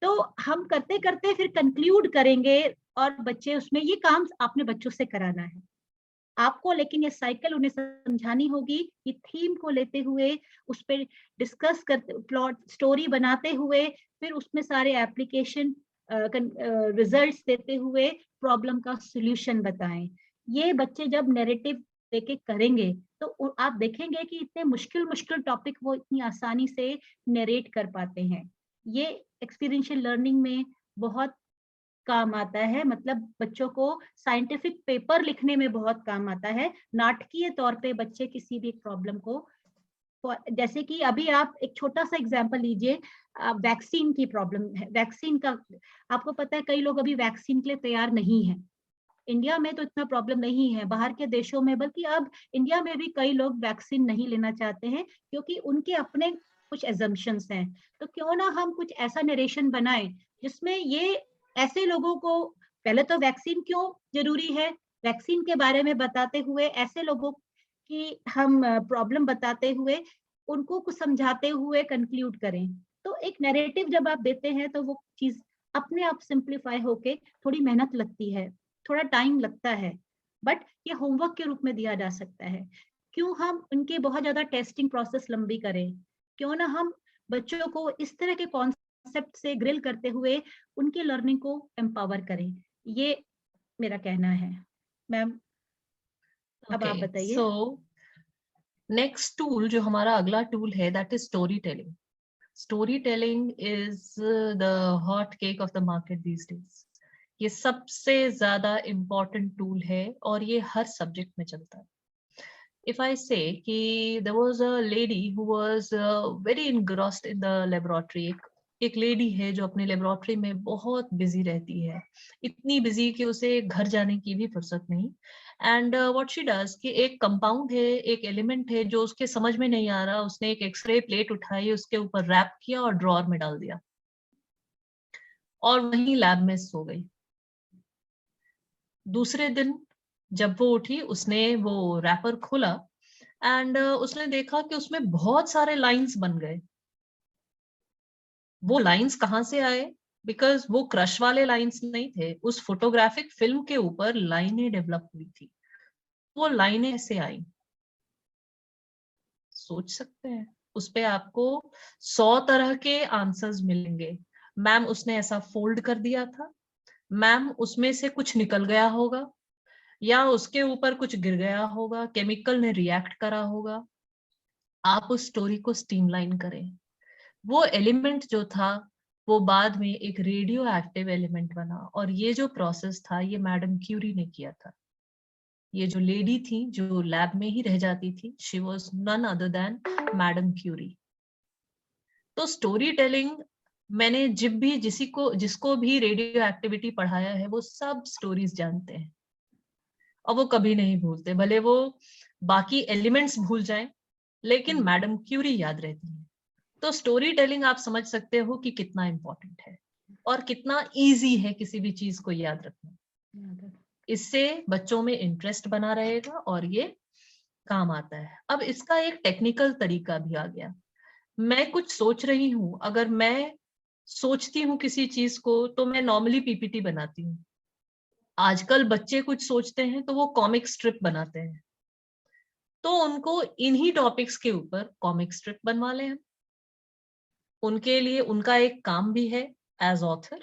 तो हम करते करते फिर कंक्लूड करेंगे और बच्चे उसमें, ये काम आपने बच्चों से कराना है आपको, लेकिन ये साइकिल उन्हें समझानी होगी कि थीम को लेते हुए उस पर डिस्कस करते, प्लॉट स्टोरी बनाते हुए, फिर उसमें सारे एप्लीकेशन रिजल्ट्स देते हुए प्रॉब्लम का सॉल्यूशन बताएं. ये बच्चे जब नैरेटिव देके करेंगे तो आप देखेंगे कि इतने मुश्किल टॉपिक वो इतनी आसानी से नरेट कर पाते हैं. ये एक्सपीरियंशियल लर्निंग में बहुत काम आता है, मतलब बच्चों को साइंटिफिक पेपर लिखने में बहुत काम आता है. नाटकीय तौर पे बच्चे किसी भी प्रॉब्लम को, जैसे कि अभी आप एक छोटा सा एग्जांपल लीजिए, वैक्सीन की प्रॉब्लम है. वैक्सीन का आपको पता है कई लोग अभी वैक्सीन के लिए तैयार नहीं है. इंडिया में तो इतना प्रॉब्लम नहीं है, बाहर के देशों में, बल्कि अब इंडिया में भी कई लोग वैक्सीन नहीं लेना चाहते हैं क्योंकि उनके अपने कुछ एजम्पशंस हैं. तो क्यों ना हम कुछ ऐसा नरेशन बनाएं जिसमें ये ऐसे लोगों को, पहले तो वैक्सीन क्यों जरूरी है, वैक्सीन के बारे में बताते हुए, ऐसे लोगों की हम प्रॉब्लम बताते हुए, उनको कुछ समझाते हुए कंक्लूड करें. तो एक नैरेटिव जब आप देते हैं तो वो चीज अपने आप सिंप्लीफाई होके, थोड़ी मेहनत लगती है, थोड़ा टाइम लगता है, बट ये होमवर्क के रूप में दिया जा सकता है. क्यों हम उनके बहुत ज्यादा टेस्टिंग प्रोसेस लंबी करें, क्यों ना हम बच्चों को इस तरह के कॉन्सेप्ट से ग्रिल करते हुए उनकी लर्निंग को एम्पावर करें. ये मेरा कहना है. मैम अब आप बताइए. सो नेक्स्ट टूल जो हमारा अगला टूल है, that is story telling. Story telling is the hot cake of the market these days. ये सबसे ज्यादा इम्पोर्टेंट टूल है और ये हर सब्जेक्ट में चलता है. If I say कि there was a lady who was very engrossed in the laboratory, एक लेडी है जो अपने लेबोरेटरी में बहुत बिजी रहती है, इतनी बिजी कि उसे घर जाने की भी फुर्सत नहीं। एंड व्हाट शी डज कि एक कंपाउंड है, एक एलिमेंट है जो उसके समझ में नहीं आ रहा, उसने एक एक्सरे प्लेट उठाई, उसके ऊपर रैप किया और ड्रॉअर में डाल दिया और वहीं लैब में सो गई। दूसरे दिन जब वो उठी, उसने वो रैपर खोला एंड उसने देखा कि उसमें बहुत सारे लाइंस बन गए। वो लाइंस कहाँ से आए? बिकॉज वो क्रश वाले लाइंस नहीं थे, उस फोटोग्राफिक फिल्म के ऊपर लाइनें डेवलप हुई थी। वो लाइनें ऐसे आई, सोच सकते हैं उस पे आपको 100 तरह के आंसर्स मिलेंगे। मैम उसने ऐसा फोल्ड कर दिया था, मैम उसमें से कुछ निकल गया होगा, या उसके ऊपर कुछ गिर गया होगा, केमिकल ने रिएक्ट करा होगा। आप उस स्टोरी को स्ट्रीमलाइन करें। वो एलिमेंट जो था वो बाद में एक रेडियो एक्टिव एलिमेंट बना, और ये जो प्रोसेस था ये मैडम क्यूरी ने किया था। ये जो लेडी थी जो लैब में ही रह जाती थी, she was none other than madam Curie. तो स्टोरी टेलिंग, मैंने जिसको भी रेडियो एक्टिविटी पढ़ाया है वो सब स्टोरीज जानते हैं और वो कभी नहीं भूलते, भले वो बाकी एलिमेंट्स भूल जाएं, लेकिन मैडम क्यूरी याद रहती है। तो स्टोरी टेलिंग आप समझ सकते हो कि कितना इंपॉर्टेंट है और कितना इजी है किसी भी चीज को याद रखना। इससे बच्चों में इंटरेस्ट बना रहेगा और ये काम आता है। अब इसका एक टेक्निकल तरीका भी आ गया। मैं कुछ सोच रही हूँ, अगर मैं सोचती हूँ किसी चीज को तो मैं नॉर्मली पीपीटी बनाती हूँ। आजकल बच्चे कुछ सोचते हैं तो वो कॉमिक स्ट्रिप बनाते हैं, तो उनको इन्हीं टॉपिक्स के ऊपर कॉमिक स्ट्रिप बनवा लें हम। उनके लिए उनका एक काम भी है एज ऑथर,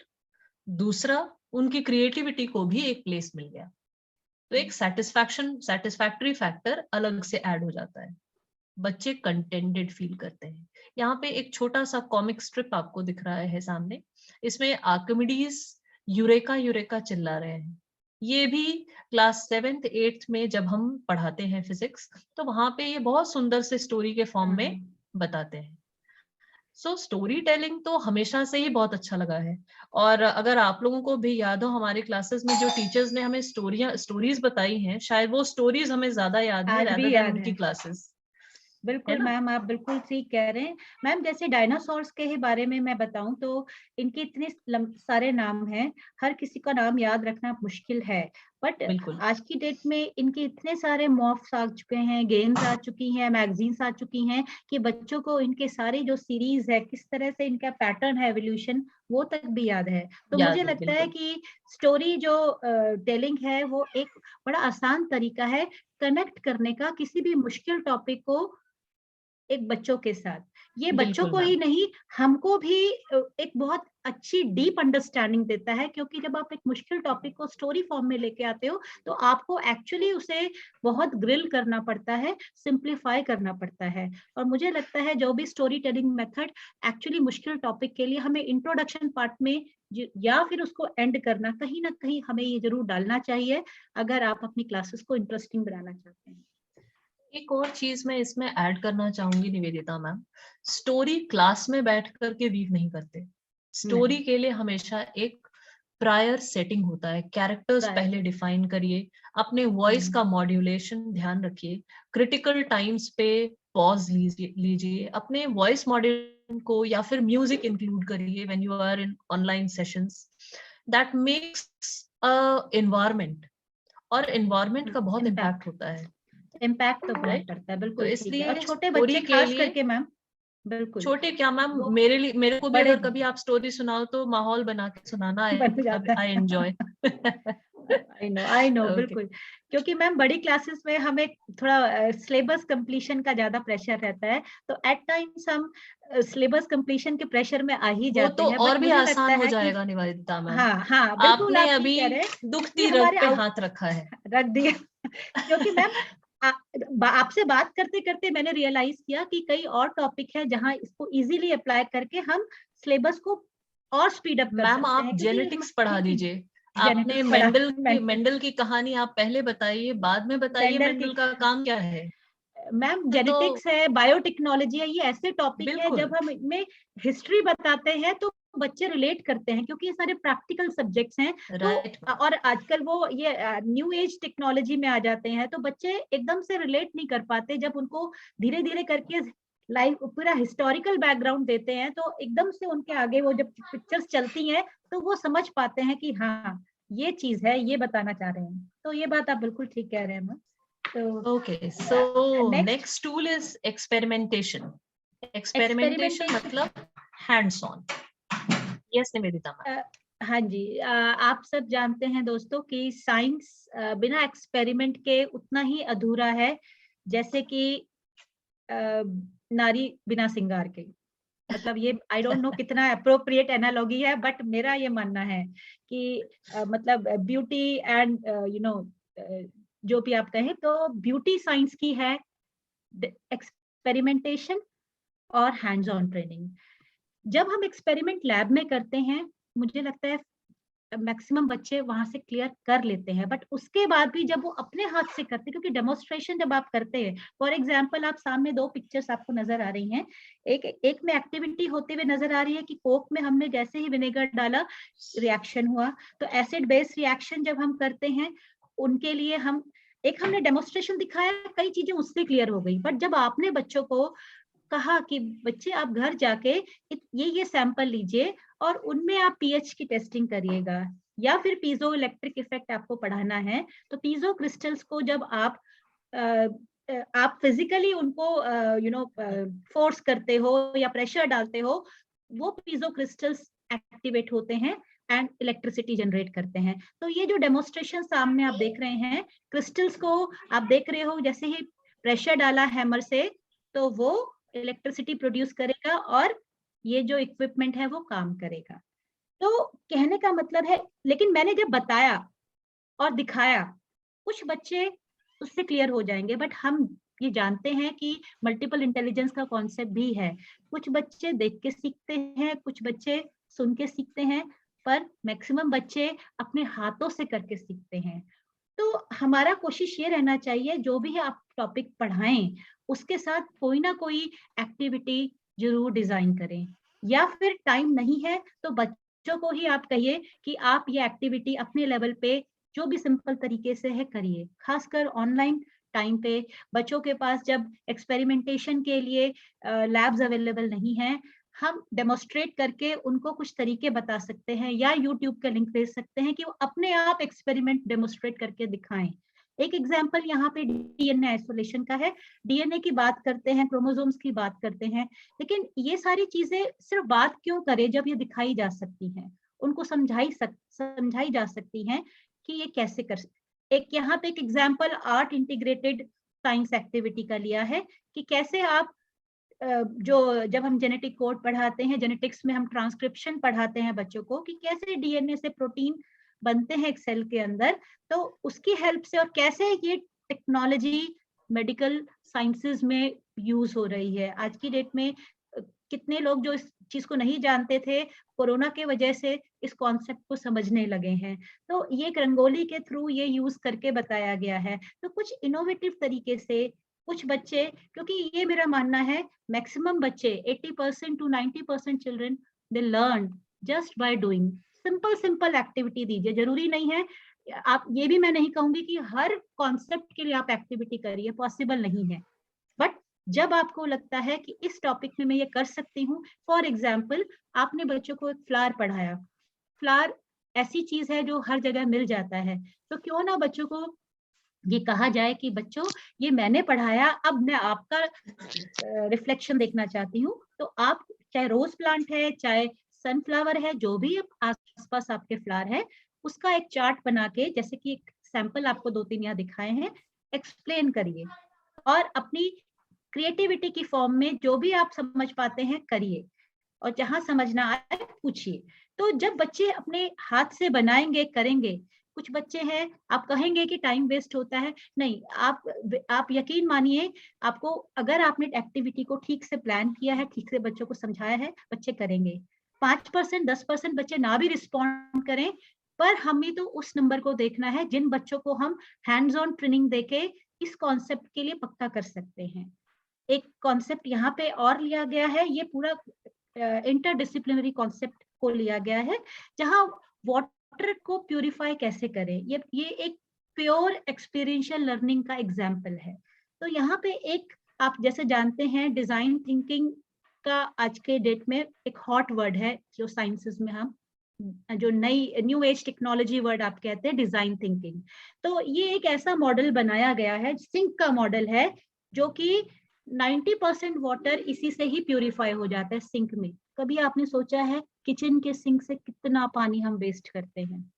दूसरा उनकी क्रिएटिविटी को भी एक प्लेस मिल गया, तो एक सेटिस्फैक्टरी फैक्टर अलग से ऐड हो जाता है। बच्चे कंटेंटेड फील करते हैं। यहाँ पे एक छोटा सा कॉमिक स्ट्रिप आपको दिख रहा है सामने, इसमें आर्किमिडीज यूरेका यूरेका चिल्ला रहे हैं। ये भी क्लास 7th 8th में जब हम पढ़ाते हैं फिजिक्स, तो वहां पे ये बहुत सुंदर से स्टोरी के फॉर्म में बताते हैं। सो स्टोरी टेलिंग तो हमेशा से ही बहुत अच्छा लगा है। और अगर आप लोगों को भी याद हो, हमारे क्लासेस में जो टीचर्स ने हमें स्टोरीज बताई हैं, शायद वो स्टोरीज हमें ज्यादा याद है आज भी rather याद than उनकी है। क्लासेस। बिल्कुल मैम, आप बिल्कुल ठीक कह रहे हैं। मैम जैसे डायनासोर्स के ही बारे में मैं बताऊं तो इनके इतने सारे नाम हैं, हर किसी का नाम याद रखना मुश्किल है। बट बिल्कुल आज की डेट में इनके इतने सारे मॉर्फ्स आ चुके हैं, गेम्स आ चुकी हैं, मैगजीन्स आ चुकी हैं कि बच्चों को इनके सारी जो सीरीज है, किस तरह से इनका पैटर्न है एवोल्यूशन, वो तक भी याद है। तो याद मुझे है, लगता है बिल्कुल कि स्टोरी जो टेलिंग है वो एक बड़ा आसान तरीका है कनेक्ट करने का किसी भी मुश्किल टॉपिक को एक बच्चों के साथ। ये बच्चों बिल्कुल को ही मैम, नहीं, हमको भी एक बहुत अच्छी डीप अंडरस्टैंडिंग देता है, क्योंकि जब आप एक मुश्किल टॉपिक को स्टोरी फॉर्म में लेके आते हो तो आपको एक्चुअली उसे बहुत ग्रिल करना पड़ता है, सिंप्लीफाई करना पड़ता है। और मुझे लगता है जो भी स्टोरी टेलिंग मेथड एक्चुअली मुश्किल टॉपिक के लिए हमें इंट्रोडक्शन पार्ट में या फिर उसको एंड करना, कहीं ना कहीं हमें ये जरूर डालना चाहिए अगर आप अपनी क्लासेस को इंटरेस्टिंग बनाना चाहते हैं। एक और चीज मैं इसमें ऐड करना चाहूंगी निवेदिता मैम, स्टोरी क्लास में बैठ करके वीव नहीं करते। स्टोरी के लिए हमेशा एक प्रायर सेटिंग होता है, कैरेक्टर्स Prior पहले डिफाइन करिए, अपने वॉइस का मॉड्यूलेशन ध्यान रखिए, क्रिटिकल टाइम्स पे पॉज लीजिए, अपने वॉइस मॉड्यूलेशन को या फिर म्यूजिक इंक्लूड करिए when you are in online sessions. That makes a environment, और एनवायरनमेंट का बहुत इम्पैक्ट होता है, इम्पैक्ट तो बहुत राइट? पड़ता है, तो बिल्कुल ठीक है। और इसलिए छोटे बच्चे स्टोरी के खास लिए, करके मैम, बिल्कुल छोटे क्या मैम, वो मेरे को भी बड़े अगर कभी आप स्टोरी सुनाओ तो माहौल बना के सुनाना, बन जाता आई है। एंजॉय। आई नो ओके, बिल्कुल। क्योंकि मैम बड़ी क्लासेस में हमें थोड़ा सिलेबस कंप्लीशन का ज्यादा प्रेशर रहता है, तो एट टाइम्स हम सिलेबस कंप्लीशन के प्रेशर में आ ही वो जाते तो हैं। और बट भी मुझे लगता आसान हो है कि जाएगा निवेदिता मैम। हाँ हाँ बिल्कुल, आपने आप ठीक अभी कह रहे हैं कि दुखती हमारे रग पे हाथ रखा है। रख दिया। क्योंकि मैम आपसे बात करते करते मैंने रियलाइज किया कि कई और टॉपिक है जहां इसको इजीली अप्लाई करके हम सिलेबस को और स्पीड अप कर मैम सकते आप हैं, क्योंकि जेनेटिक्स पढ़ा दीजिए, आपने जेनेटिक्स पढ़ा मेंडल की कहानी आप पहले बताइए, बाद में बताइए मेंडल की मेंडल का काम क्या है। मैम तो जेनेटिक्स है, बायोटेक्नोलॉजी है, ये ऐसे टॉपिक है बिल्कुल। जब हम इनमें हिस्ट्री बताते हैं तो बच्चे रिलेट करते हैं, क्योंकि ये सारे प्रैक्टिकल सब्जेक्ट्स हैं। राइट तो और आजकल वो ये न्यू एज टेक्नोलॉजी में आ जाते हैं, तो बच्चे एकदम से रिलेट नहीं कर पाते। जब उनको धीरे धीरे करके लाइव पूरा हिस्टोरिकल बैकग्राउंड देते हैं तो एकदम से उनके आगे वो जब पिक्चर्स चलती हैं तो वो समझ पाते हैं कि हाँ ये चीज है, ये बताना चाह रहे हैं। तो ये बात आप बिल्कुल ठीक कह रहे हैं मैम। तो okay, so next- next tool is experimentation. Experimentation मतलब hands on. Yes Nivedita ma'am. हाँ जी, आप सब जानते हैं दोस्तों कि साइंस बिना एक्सपेरिमेंट के उतना ही अधूरा है जैसे कि नारी बिना श्रृंगार के। मतलब ये आई डोंट नो कितना अप्रोप्रिएट एनालॉजी है, बट मेरा ये मानना है कि मतलब ब्यूटी एंड यू नो जो भी आप कहें, तो ब्यूटी साइंस की है एक्सपेरिमेंटेशन और हैंड्स ऑन ट्रेनिंग। जब हम एक्सपेरिमेंट लैब में करते हैं, मुझे लगता है मैक्सिमम बच्चे वहां से क्लियर कर लेते हैं, बट उसके बाद भी जब वो अपने हाथ से करते हैं, क्योंकि डेमोन्स्ट्रेशन जब आप करते हैं, फॉर एग्जांपल आप सामने दो पिक्चर्स आपको नजर आ रही हैं, एक में एक्टिविटी होते हुए नजर आ रही है कि कोक में हमने जैसे ही विनेगर डाला रिएक्शन हुआ। तो एसिड बेस रिएक्शन जब हम करते हैं उनके लिए हमने डेमोन्स्ट्रेशन दिखाया, कई चीजें उससे क्लियर हो गई। बट जब आपने बच्चों को कहा कि बच्चे आप घर जाके ये सैंपल लीजिए और उनमें आप पीएच की टेस्टिंग करिएगा, या फिर पीजो इलेक्ट्रिक इफेक्ट आपको पढ़ाना है, तो पीजो क्रिस्टल्स को जब आप फिजिकली उनको फोर्स करते हो या प्रेशर डालते हो, वो पीजो क्रिस्टल्स एक्टिवेट होते हैं एंड इलेक्ट्रिसिटी जनरेट करते हैं। तो ये जो डेमोन्स्ट्रेशन सामने आप देख रहे हैं, क्रिस्टल्स को आप देख रहे हो, जैसे ही प्रेशर डाला हैमर से तो वो इलेक्ट्रिसिटी प्रोड्यूस करेगा और ये जो इक्विपमेंट है वो काम करेगा। तो कहने का मतलब है, लेकिन मैंने जब बताया और दिखाया, कुछ बच्चे उससे क्लियर हो जाएंगे, बट हम ये जानते हैं कि मल्टीपल इंटेलिजेंस का कॉन्सेप्ट भी है। कुछ बच्चे देख के सीखते हैं, कुछ बच्चे सुन के सीखते हैं, पर मैक्सिमम बच्चे अपने हाथों से करके सीखते हैं। तो हमारा कोशिश ये रहना चाहिए, जो भी आप टॉपिक पढ़ाएं उसके साथ कोई ना कोई एक्टिविटी जरूर डिजाइन करें, या फिर टाइम नहीं है तो बच्चों को ही आप कहिए कि आप ये एक्टिविटी अपने लेवल पे जो भी सिंपल तरीके से है करिए। खासकर ऑनलाइन टाइम पे बच्चों के पास जब एक्सपेरिमेंटेशन के लिए लैब्स अवेलेबल नहीं है, हम डेमोन्स्ट्रेट करके उनको कुछ तरीके बता सकते हैं या यूट्यूब का लिंक भेज सकते हैं कि वो अपने आप एक्सपेरिमेंट डेमोन्स्ट्रेट करके दिखाएं। एक एग्जांपल यहाँ पे डीएनए आइसोलेशन का है। डीएनए की बात करते हैं, क्रोमोसोम्स की बात करते हैं, लेकिन ये सारी चीजें सिर्फ बात क्यों करें जब ये दिखाई जा सकती हैं, उनको समझाई जा सकती हैं कि ये कैसे कर सकते। एक यहाँ पे एक example art integrated science activity का लिया है कि कैसे आप जो जब हम जेनेटिक कोड पढ़ाते हैं, जेनेटिक्स में हम ट्रांसक्रिप्शन पढ़ाते हैं बच्चों को कि कैसे डीएनए से प्रोटीन बनते हैं एक सेल के अंदर, तो उसकी हेल्प से और कैसे ये टेक्नोलॉजी मेडिकल साइंसेज में यूज हो रही है। आज की डेट में कितने लोग जो इस चीज को नहीं जानते थे, कोरोना के वजह से इस कॉन्सेप्ट को समझने लगे हैं। तो ये एक रंगोली के थ्रू ये यूज करके बताया गया है। तो कुछ इनोवेटिव तरीके से कुछ बच्चे, क्योंकि ये मेरा मानना है मैक्सिमम बच्चे 80% to 90% children they learn just by doing. Simple activity दीजिए, जरूरी नहीं है आप, ये भी मैं नहीं कहूंगी कि हर कॉन्सेप्ट के लिए आप एक्टिविटी करिए, पॉसिबल नहीं है, बट जब आपको लगता है कि इस टॉपिक में मैं ये कर सकती हूँ, फॉर एग्जाम्पल आपने बच्चों को एक फ्लावर पढ़ाया, फ्लावर ऐसी चीज है जो हर जगह मिल जाता है, तो क्यों ना बच्चों को ये कहा जाए कि बच्चों ये मैंने पढ़ाया, अब मैं आपका रिफ्लेक्शन देखना चाहती हूँ। तो आप चाहे रोज प्लांट है, चाहे सनफ्लावर है, जो भी आसपास आपके फ्लावर है, उसका एक चार्ट बना के, जैसे कि एक सैंपल आपको 2-3 यहाँ दिखाए हैं, एक्सप्लेन करिए और अपनी क्रिएटिविटी की फॉर्म में जो भी आप समझ पाते हैं करिए, और जहां समझना आए पूछिए। तो जब बच्चे अपने हाथ से बनाएंगे, करेंगे, कुछ बच्चे हैं आप कहेंगे कि टाइम वेस्ट होता है, नहीं, आप यकीन मानिए, आपको अगर आपने एक्टिविटी को ठीक से प्लान किया है, ठीक से बच्चों को समझाया है, बच्चे करेंगे। 5% 10% बच्चे ना भी रिस्पॉन्ड करें, पर हमें तो उस नंबर को देखना है जिन बच्चों को हम हैंड्स ऑन ट्रेनिंग देके इस कॉन्सेप्ट के लिए पक्का कर सकते हैं। एक कॉन्सेप्ट यहाँ पे और लिया गया है, ये पूरा इंटरडिसिप्लिनरी कॉन्सेप्ट को लिया गया है, जहाँ वाटर को प्यूरिफाई कैसे करें, ये एक प्योर एक्सपीरियंशियल लर्निंग का एग्जाम्पल है। तो यहाँ पे एक, आप जैसे जानते हैं, डिजाइन थिंकिंग का आज के डेट में एक हॉट वर्ड है, जो साइंसेस में हम जो नई न्यू एज टेक्नोलॉजी वर्ड आप कहते हैं, डिजाइन थिंकिंग। तो ये एक ऐसा मॉडल बनाया गया है, सिंक का मॉडल है, जो कि 90% वाटर इसी से ही प्यूरिफाई हो जाता है सिंक में। कभी आपने सोचा है किचन के सिंक से कितना पानी हम वेस्ट करते हैं?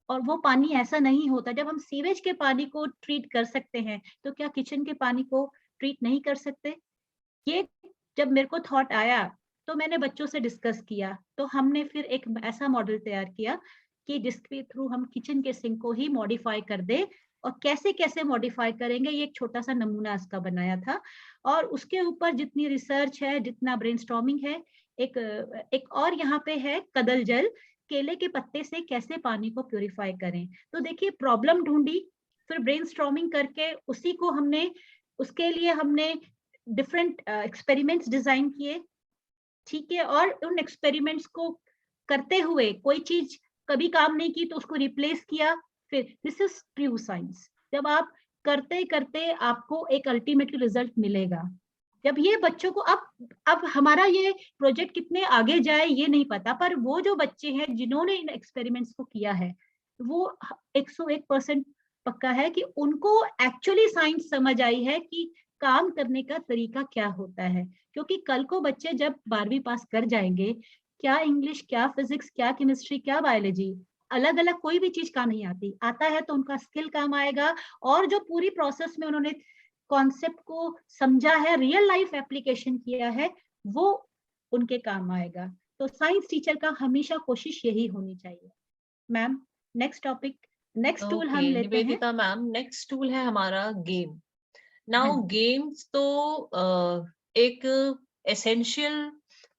और वो पानी ऐसा नहीं होता, जब हम सीवेज के पानी को ट्रीट कर सकते हैं, तो क्या किचन के पानी को ट्रीट नहीं कर सकते? ये जब मेरे को थॉट आया तो मैंने बच्चों से डिस्कस किया, तो हमने फिर एक ऐसा मॉडल तैयार किया कि जिसके थ्रू हम किचन के सिंक को ही मॉडिफाई कर दे, और कैसे कैसे मॉडिफाई करेंगे, ये एक छोटा सा नमूना इसका बनाया था। और उसके ऊपर जितनी रिसर्च है, जितना ब्रेनस्टॉर्मिंग है, एक और यहाँ पे है कदल जल, केले के पत्ते से कैसे पानी को प्यूरिफाई करें। तो देखिए, प्रॉब्लम ढूंढी, फिर ब्रेनस्टॉर्मिंग करके उसी को हमने, उसके लिए हमने डिफरेंट एक्सपेरिमेंट्स डिजाइन किए, ठीक है, और उन एक्सपेरिमेंट्स को करते हुए कोई चीज कभी काम नहीं की तो उसको रिप्लेस किया। फिर दिस इज ट्रू साइंस, जब आप करते करते आपको एक अल्टीमेटली रिजल्ट मिलेगा। जब ये बच्चों को, अब हमारा ये प्रोजेक्ट कितने आगे जाए ये नहीं पता, पर वो जो बच्चे हैं जिन्होंने इन एक्सपेरिमेंट्स को किया है, वो 101% पक्का है कि उनको एक्चुअली साइंस समझ आई है कि काम करने का तरीका क्या होता है। क्योंकि कल को बच्चे जब 12वीं पास कर जाएंगे, क्या इंग्लिश, क्या फिजिक्स, क्या केमिस्ट्री, क्या बायोलॉजी, अलग अलग कोई भी चीज काम नहीं आती, आता है तो उनका स्किल काम आएगा, और जो पूरी प्रोसेस में उन्होंने कॉन्सेप्ट को समझा है, रियल लाइफ एप्लीकेशन किया है, वो उनके काम आएगा। तो साइंस टीचर का हमेशा कोशिश यही होनी चाहिए। Ma'am, next topic, next tool हम लेते हैं। निवेदिता मैम, नेक्स्ट टूल है हमारा गेम। नाउ हाँ। गेम्स तो एक एसेंशियल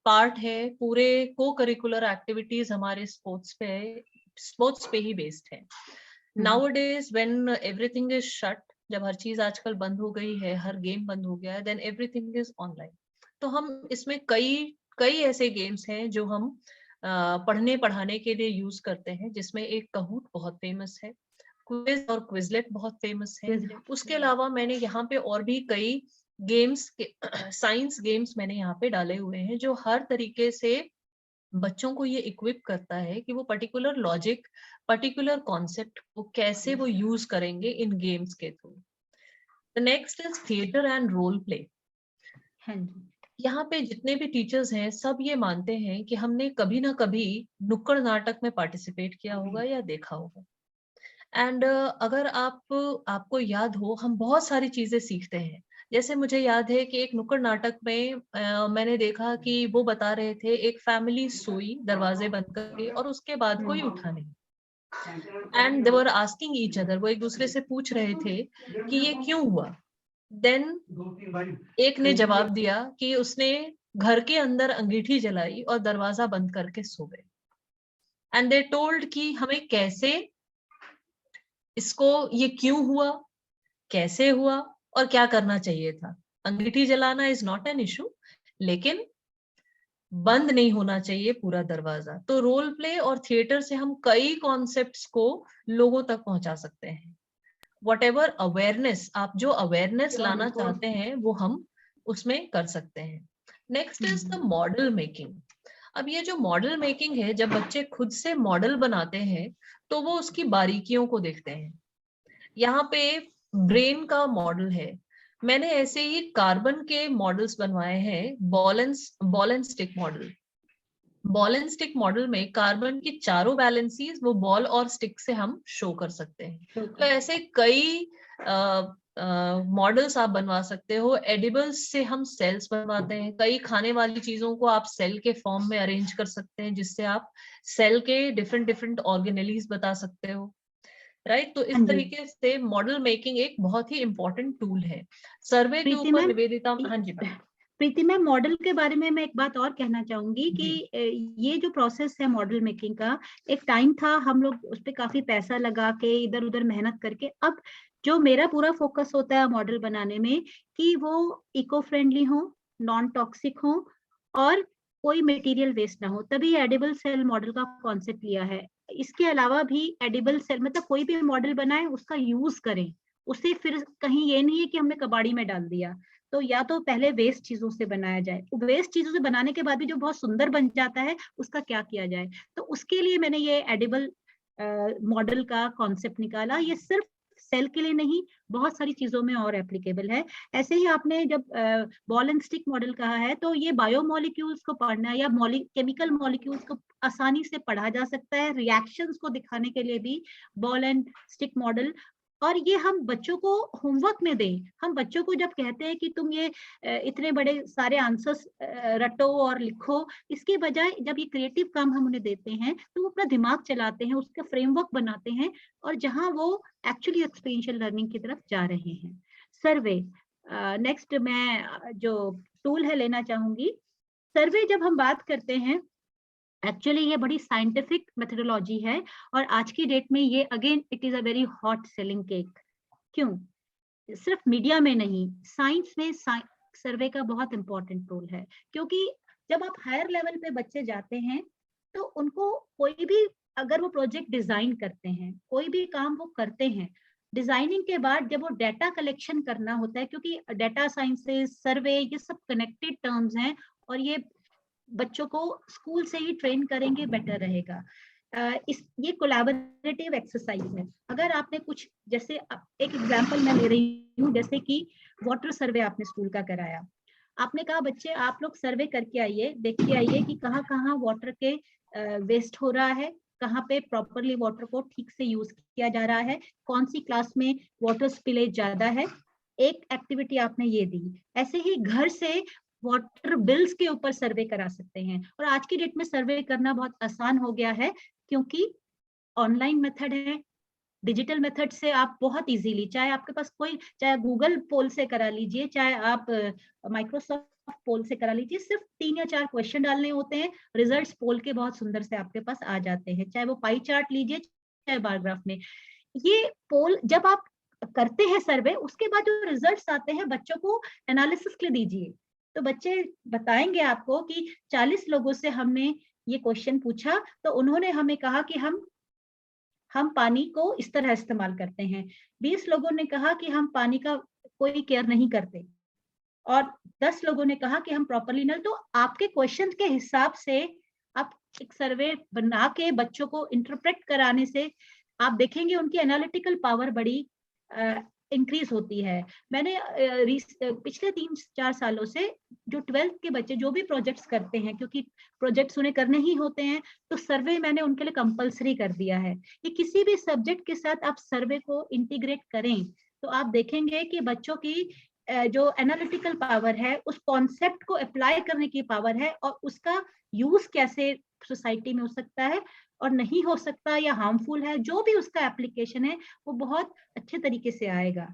पार्ट है, पूरे को करिकुलर एक्टिविटीज हमारे स्पोर्ट्स पे ही बेस्ड है। Nowadays when everything is shut, जब हर चीज आजकल बंद हो गई है, हर गेम बंद हो गया है, देन एवरीथिंग इज ऑनलाइन। तो हम इसमें कई ऐसे गेम्स हैं जो हम पढ़ने पढ़ाने के लिए यूज करते हैं, जिसमें एक कहूट बहुत फेमस है, क्विज और क्विजलेट बहुत फेमस है। उसके अलावा मैंने यहाँ पे और भी कई गेम्स के साइंस गेम्स मैंने यहाँ पे डाले हुए हैं, जो हर तरीके से बच्चों को ये इक्विप करता है कि वो पर्टिकुलर लॉजिक, पर्टिकुलर कॉन्सेप्ट को कैसे वो यूज करेंगे इन गेम्स के through. The next is theatre and role play. हाँ जी। यहाँ पे जितने भी टीचर्स हैं, सब ये मानते हैं कि हमने कभी ना कभी नुक्कड़ नाटक में पार्टिसिपेट किया होगा या देखा होगा। एंड अगर आपको याद हो, हम बहुत सारी चीजें सीखते हैं। जैसे मुझे याद है कि एक नुक्कड़ नाटक में मैंने देखा कि वो बता रहे थे, एक फैमिली सोई दरवाजे बंद करके, और उसके बाद कोई उठा नहीं, and they were asking each other, वो एक दूसरे से पूछ रहे थे कि ये क्यों हुआ। देन एक ने जवाब दिया कि उसने घर के अंदर अंगीठी जलाई और दरवाजा बंद करके सो गए। एंड दे टोल्ड कि हमें कैसे इसको, ये क्यों हुआ, कैसे हुआ, और क्या करना चाहिए था। अंगीठी जलाना इज नॉट एन इशू, लेकिन बंद नहीं होना चाहिए पूरा दरवाजा। तो रोल प्ले और थिएटर से हम कई कॉन्सेप्ट्स को लोगों तक पहुंचा सकते हैं। व्हाटएवर अवेयरनेस, आप जो अवेयरनेस लाना चाहते हैं, वो हम उसमें कर सकते हैं। Next is the model making. अब ये जो मॉडल मेकिंग है, जब बच्चे खुद से मॉडल बनाते हैं तो वो उसकी बारीकियों को देखते हैं। यहाँ पे ब्रेन का मॉडल है, मैंने ऐसे ही कार्बन के मॉडल्स बनवाए हैं, ball and stick model. Ball and stick model में कार्बन की चारों वैलेंसीज वो बॉल और स्टिक से हम शो कर सकते हैं। तो ऐसे कई मॉडल्स आप बनवा सकते हो। एडिबल्स से हम सेल्स बनवाते हैं, कई खाने वाली चीजों को आप सेल के फॉर्म में अरेंज कर सकते हैं, जिससे आप सेल के डिफरेंट ऑर्गेनेलीज बता सकते हो, राइट। तो इस तरीके से मॉडल मेकिंग एक बहुत ही इंपॉर्टेंट टूल है। सर्वे के ऊपर निवेदिता, हाँ जी मैम। प्रीति मैम, मॉडल के बारे में मैं एक बात और कहना चाहूंगी कि ये जो प्रोसेस है मॉडल मेकिंग का, एक टाइम था हम लोग उस पर काफी पैसा लगा के, इधर उधर मेहनत करके, अब जो मेरा पूरा फोकस होता है मॉडल बनाने में कि वो इको फ्रेंडली हो, नॉन टॉक्सिक हो और कोई मटेरियल वेस्ट ना हो, तभी एडिबल सेल मॉडल का कॉन्सेप्ट लिया है। इसके अलावा भी एडिबल सेल मतलब कोई भी मॉडल बनाए उसका यूज करें, उसे फिर कहीं ये नहीं है कि हमने कबाड़ी में डाल दिया। तो या तो पहले वेस्ट चीजों से बनाया जाए, वेस्ट चीजों से बनाने के बाद भी जो बहुत सुंदर बन जाता है उसका क्या किया जाए। तो उसके लिए मैंने ये एडिबल मॉडल का कॉन्सेप्ट निकाला। ये सिर्फ सेल के लिए नहीं, बहुत सारी चीजों में और एप्लीकेबल है। ऐसे ही आपने जब बॉल एंड स्टिक मॉडल कहा है, तो ये बायोमोलिक्यूल्स को पढ़ना या केमिकल मॉलिक्यूल्स को आसानी से पढ़ा जा सकता है, रिएक्शंस को दिखाने के लिए भी बॉल एंड स्टिक मॉडल। और ये हम बच्चों को होमवर्क में दें। हम बच्चों को जब कहते हैं कि तुम ये इतने बड़े सारे आंसर्स रटो और लिखो, इसके बजाय जब ये क्रिएटिव काम हम उन्हें देते हैं तो वो अपना दिमाग चलाते हैं, उसका फ्रेमवर्क बनाते हैं और जहां वो एक्चुअली एक्सपीरियंशियल लर्निंग की तरफ जा रहे हैं। सर्वे, नेक्स्ट मैं जो टूल है लेना चाहूंगी। सर्वे जब हम बात करते हैं, एक्चुअली ये बड़ी साइंटिफिक मेथोडोलॉजी है और आज की डेट में ये again it is a very hot selling cake. क्यों? सिर्फ मीडिया में नहीं, साइंस में सर्वे का बहुत इंपॉर्टेंट रोल है। क्योंकि जब आप हायर लेवल पे बच्चे जाते हैं तो उनको कोई भी अगर वो प्रोजेक्ट डिजाइन करते हैं, कोई भी काम वो करते हैं, डिजाइनिंग के बाद जब वो डाटा कलेक्शन करना होता है, क्योंकि डाटा साइंसेस, सर्वे, ये सब कनेक्टेड टर्म्स हैं और ये बच्चों को स्कूल से ही ट्रेन करेंगे बेटर रहेगा। ये कोलैबोरेटिव एक्सरसाइज है। अगर आपने कुछ, जैसे एक एग्जांपल मैं ले रही हूँ, जैसे कि वाटर सर्वे आपने स्कूल का कराया, आपने कहा बच्चे आप लोग सर्वे करके आइए, देख के आइए कि कहाँ कहाँ वाटर के वेस्ट हो रहा है, कहाँ पे प्रॉपरली वाटर को ठीक से यूज किया जा रहा है, कौन सी क्लास में वाटर स्पिलेज ज्यादा है। एक एक्टिविटी आपने ये दी। ऐसे ही घर से वाटर बिल्स के ऊपर सर्वे करा सकते हैं। और आज की डेट में सर्वे करना बहुत आसान हो गया है क्योंकि ऑनलाइन मेथड है, डिजिटल मेथड से आप बहुत इजीली, चाहे आपके पास कोई, चाहे गूगल पोल से करा लीजिए, चाहे आप माइक्रोसॉफ्ट पोल से करा लीजिए, सिर्फ 3 या 4 क्वेश्चन डालने होते हैं, रिजल्ट्स पोल के बहुत सुंदर से आपके पास आ जाते हैं, चाहे वो पाई चार्ट लीजिए चाहे बार ग्राफ में। ये पोल जब आप करते हैं सर्वे, उसके बाद जो रिजल्ट्स आते हैं बच्चों को एनालिसिस के लिए दीजिए, तो बच्चे बताएंगे आपको कि 40 लोगों से हमने ये क्वेश्चन पूछा तो उन्होंने हमें कहा कि हम पानी को इस तरह इस्तेमाल करते हैं, 20 लोगों ने कहा कि हम पानी का कोई केयर नहीं करते और 10 लोगों ने कहा कि हम प्रॉपरली नल। तो आपके क्वेश्चन के हिसाब से आप एक सर्वे बना के बच्चों को इंटरप्रेट कराने से आप देखेंगे उनकी एनालिटिकल पावर बड़ी इंक्रीज होती है। मैंने पिछले 3-4 सालों से जो 12th के बच्चे जो भी प्रोजेक्ट्स करते हैं, क्योंकि प्रोजेक्ट्स उन्हें करने ही होते हैं, तो सर्वे मैंने उनके लिए कंपलसरी कर दिया है कि किसी भी सब्जेक्ट के साथ आप सर्वे को इंटीग्रेट करें तो आप देखेंगे कि बच्चों की जो एनालिटिकल पावर है, उस कॉन्सेप्ट को अप्लाई करने की पावर है और उसका यूज कैसे सोसाइटी में हो सकता है और नहीं हो सकता या हार्मफुल है, जो भी उसका एप्लीकेशन है वो बहुत अच्छे तरीके से आएगा।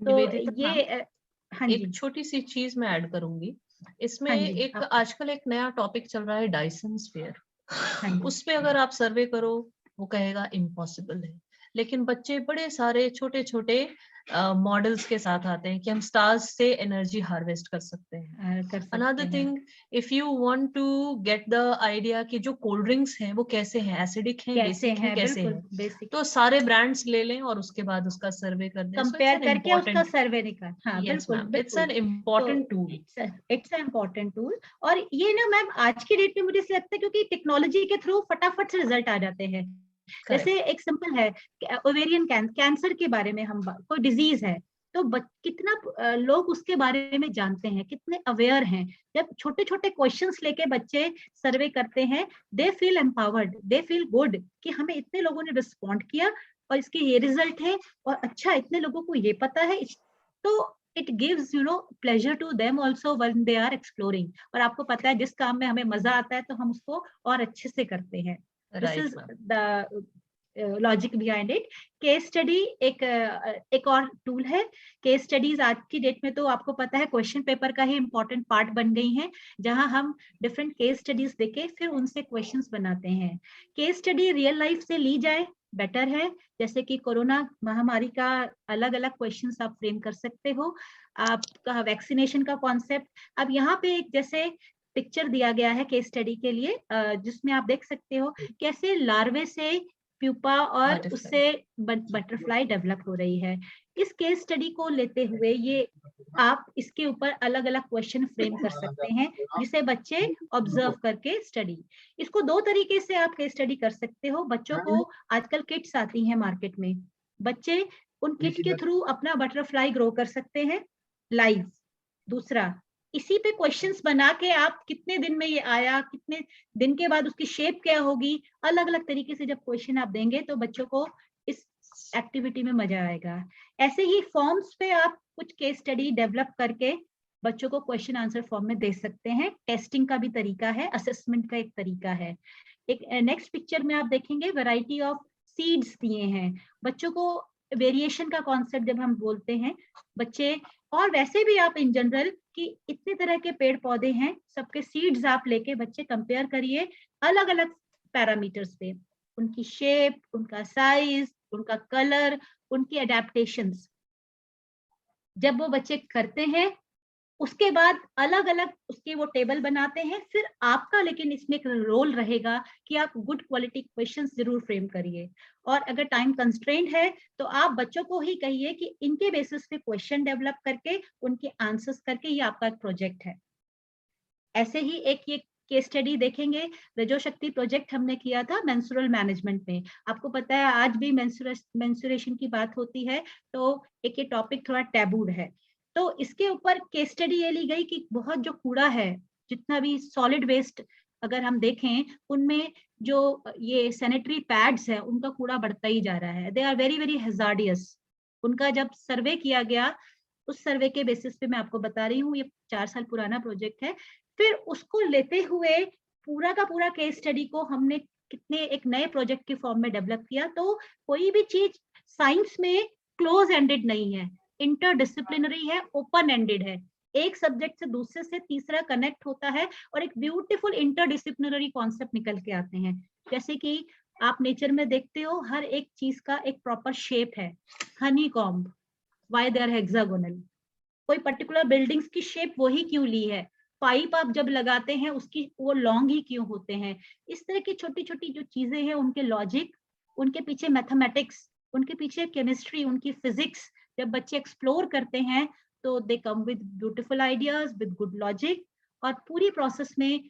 तो निवेदिता ये हाँ जी, एक छोटी सी चीज मैं ऐड करूंगी इसमें। हाँ जी, एक आजकल एक नया टॉपिक चल रहा है डायसन स्फीयर। हाँ जी, उसमें अगर आप सर्वे करो वो कहेगा इम्पॉसिबल है, लेकिन बच्चे बड़े सारे छोटे छोटे मॉडल्स के साथ आते हैं कि हम स्टार्स से एनर्जी हार्वेस्ट कर सकते हैं। कर सकते अनदर हैं। Thing, if you want to get the idea कि जो कोल्ड ड्रिंक्स हैं वो कैसे हैं, एसिडिक हैं, कैसे बेसिक हैं, हैं, कैसे बिल्कुल हैं, बेसिक तो सारे ब्रांड्स ले लें और उसके बाद उसका सर्वे कर दें। कंपेयर करके उसका सर्वे निकाल। हाँ यस बिल्कुल मैम, इट्स एन बिल्कुल। Important tool. It's a important tool. और ये ना मैम आज की डेट में मुझे ऐसा लगता है क्योंकि टेक्नोलॉजी के थ्रू फटाफट से रिजल्ट आ जाते हैं। जैसे एक सिंपल है, ओवेरियन कैंसर के बारे में हम कोई डिजीज है तो कितना लोग उसके बारे में जानते हैं, कितने अवेयर हैं। जब छोटे छोटे क्वेश्चंस लेके बच्चे सर्वे करते हैं, they feel empowered, they feel good कि हमें इतने लोगों ने रिस्पॉन्ड किया और इसके ये रिजल्ट है और अच्छा इतने लोगों को ये पता है। तो it gives pleasure to them also when they are exploring. और आपको पता है जिस काम में हमें मजा आता है तो हम उसको और अच्छे से करते हैं। This is the logic behind it. Case study एक और टूल है। केस स्टडीज आज की डेट में तो आपको पता है क्वेश्चन पेपर का ही इम्पोर्टेंट पार्ट बन गई हैं, जहां हम डिफरेंट केस स्टडीज देके फिर उनसे क्वेश्चंस बनाते हैं। केस स्टडी रियल लाइफ से ली जाए बेटर है, जैसे कि कोरोना महामारी का अलग अलग क्वेश्चंस आप फ्रेम कर सकते हो, आपका वैक्सीनेशन का कॉन्सेप्ट। अब यहाँ पे एक जैसे पिक्चर दिया गया है केस स्टडी के लिए, जिसमें आप देख सकते हो कैसे लार्वे से प्यूपा और Butterfly. उससे बटरफ्लाई डेवलप हो रही है। इस केस स्टडी को लेते हुए ये आप इसके ऊपर अलग अलग क्वेश्चन फ्रेम कर सकते हैं, जिसे बच्चे ऑब्जर्व करके स्टडी। इसको दो तरीके से आप केस स्टडी कर सकते हो। बच्चों को आजकल किट्स आती हैं मार्केट में, बच्चे उन किट के थ्रू अपना बटरफ्लाई ग्रो कर सकते हैं लाइव। दूसरा, इसी पे क्वेश्चंस बना के आप कितने दिन में ये आया, कितने दिन के बाद उसकी शेप क्या होगी, अलग अलग तरीके से जब क्वेश्चन आप देंगे तो बच्चों को इस एक्टिविटी में मजा आएगा। ऐसे ही फॉर्म्स पे आप कुछ केस स्टडी डेवलप करके बच्चों को क्वेश्चन आंसर फॉर्म में दे सकते हैं। टेस्टिंग का भी तरीका है, असेसमेंट का एक तरीका है। एक नेक्स्ट पिक्चर में आप देखेंगे वैरायटी ऑफ सीड्स दिए हैं बच्चों को। वेरिएशन का कॉन्सेप्ट जब हम बोलते हैं बच्चे, और वैसे भी आप इन जनरल कि इतने तरह के पेड़ पौधे हैं, सबके सीड्स आप लेके बच्चे कंपेयर करिए अलग अलग पैरामीटर्स पे, उनकी शेप, उनका साइज, उनका कलर, उनकी अडेप्टेशंस। जब वो बच्चे करते हैं उसके बाद अलग अलग उसके वो टेबल बनाते हैं। फिर आपका लेकिन इसमें एक रोल रहेगा कि आप गुड क्वालिटी क्वेश्चंस जरूर फ्रेम करिए, और अगर टाइम कंस्ट्रेंट है तो आप बच्चों को ही कहिए कि इनके बेसिस पे क्वेश्चन डेवलप करके उनके आंसर्स करके ये आपका एक प्रोजेक्ट है। ऐसे ही एक ये केस स्टडी देखेंगे, रजो शक्ति प्रोजेक्ट हमने किया था मेंस्ट्रुअल मैनेजमेंट में। आपको पता है आज भी मेंस्ट्रुएशन की बात होती है, तो एक ये टॉपिक थोड़ा टैबूड है। तो इसके ऊपर केस स्टडी ये ली गई कि बहुत जो कूड़ा है, जितना भी सॉलिड वेस्ट अगर हम देखें, उनमें जो ये सैनिटरी पैड्स है उनका कूड़ा बढ़ता ही जा रहा है। They are very very hazardous. उनका जब सर्वे किया गया, उस सर्वे के बेसिस पे मैं आपको बता रही हूँ, ये 4 साल पुराना प्रोजेक्ट है। फिर उसको लेते हुए पूरा का पूरा केस स्टडी को हमने कितने एक नए प्रोजेक्ट के फॉर्म में डेवलप किया। तो कोई भी चीज साइंस में क्लोज एंडेड नहीं है, इंटरडिसिप्लिनरी है, ओपन एंडेड है। एक सब्जेक्ट से दूसरे से तीसरा कनेक्ट होता है और एक ब्यूटीफुल इंटरडिसिप्लिनरी कॉन्सेप्ट निकल के आते हैं। जैसे कि आप नेचर में देखते हो हर एक चीज का एक प्रॉपर शेप है। Honeycomb, why they are hexagonal. कोई पर्टिकुलर बिल्डिंग्स की शेप वही क्यों ली है, पाइप आप जब लगाते हैं उसकी वो लॉन्ग ही क्यों होते हैं। इस तरह की छोटी छोटी जो चीजें हैं, उनके लॉजिक, उनके पीछे मैथमेटिक्स, उनके पीछे केमिस्ट्री, उनकी फिजिक्स, जब बच्चे एक्सप्लोर करते हैं तो they come with beautiful ideas with good logic. और पूरी प्रोसेस में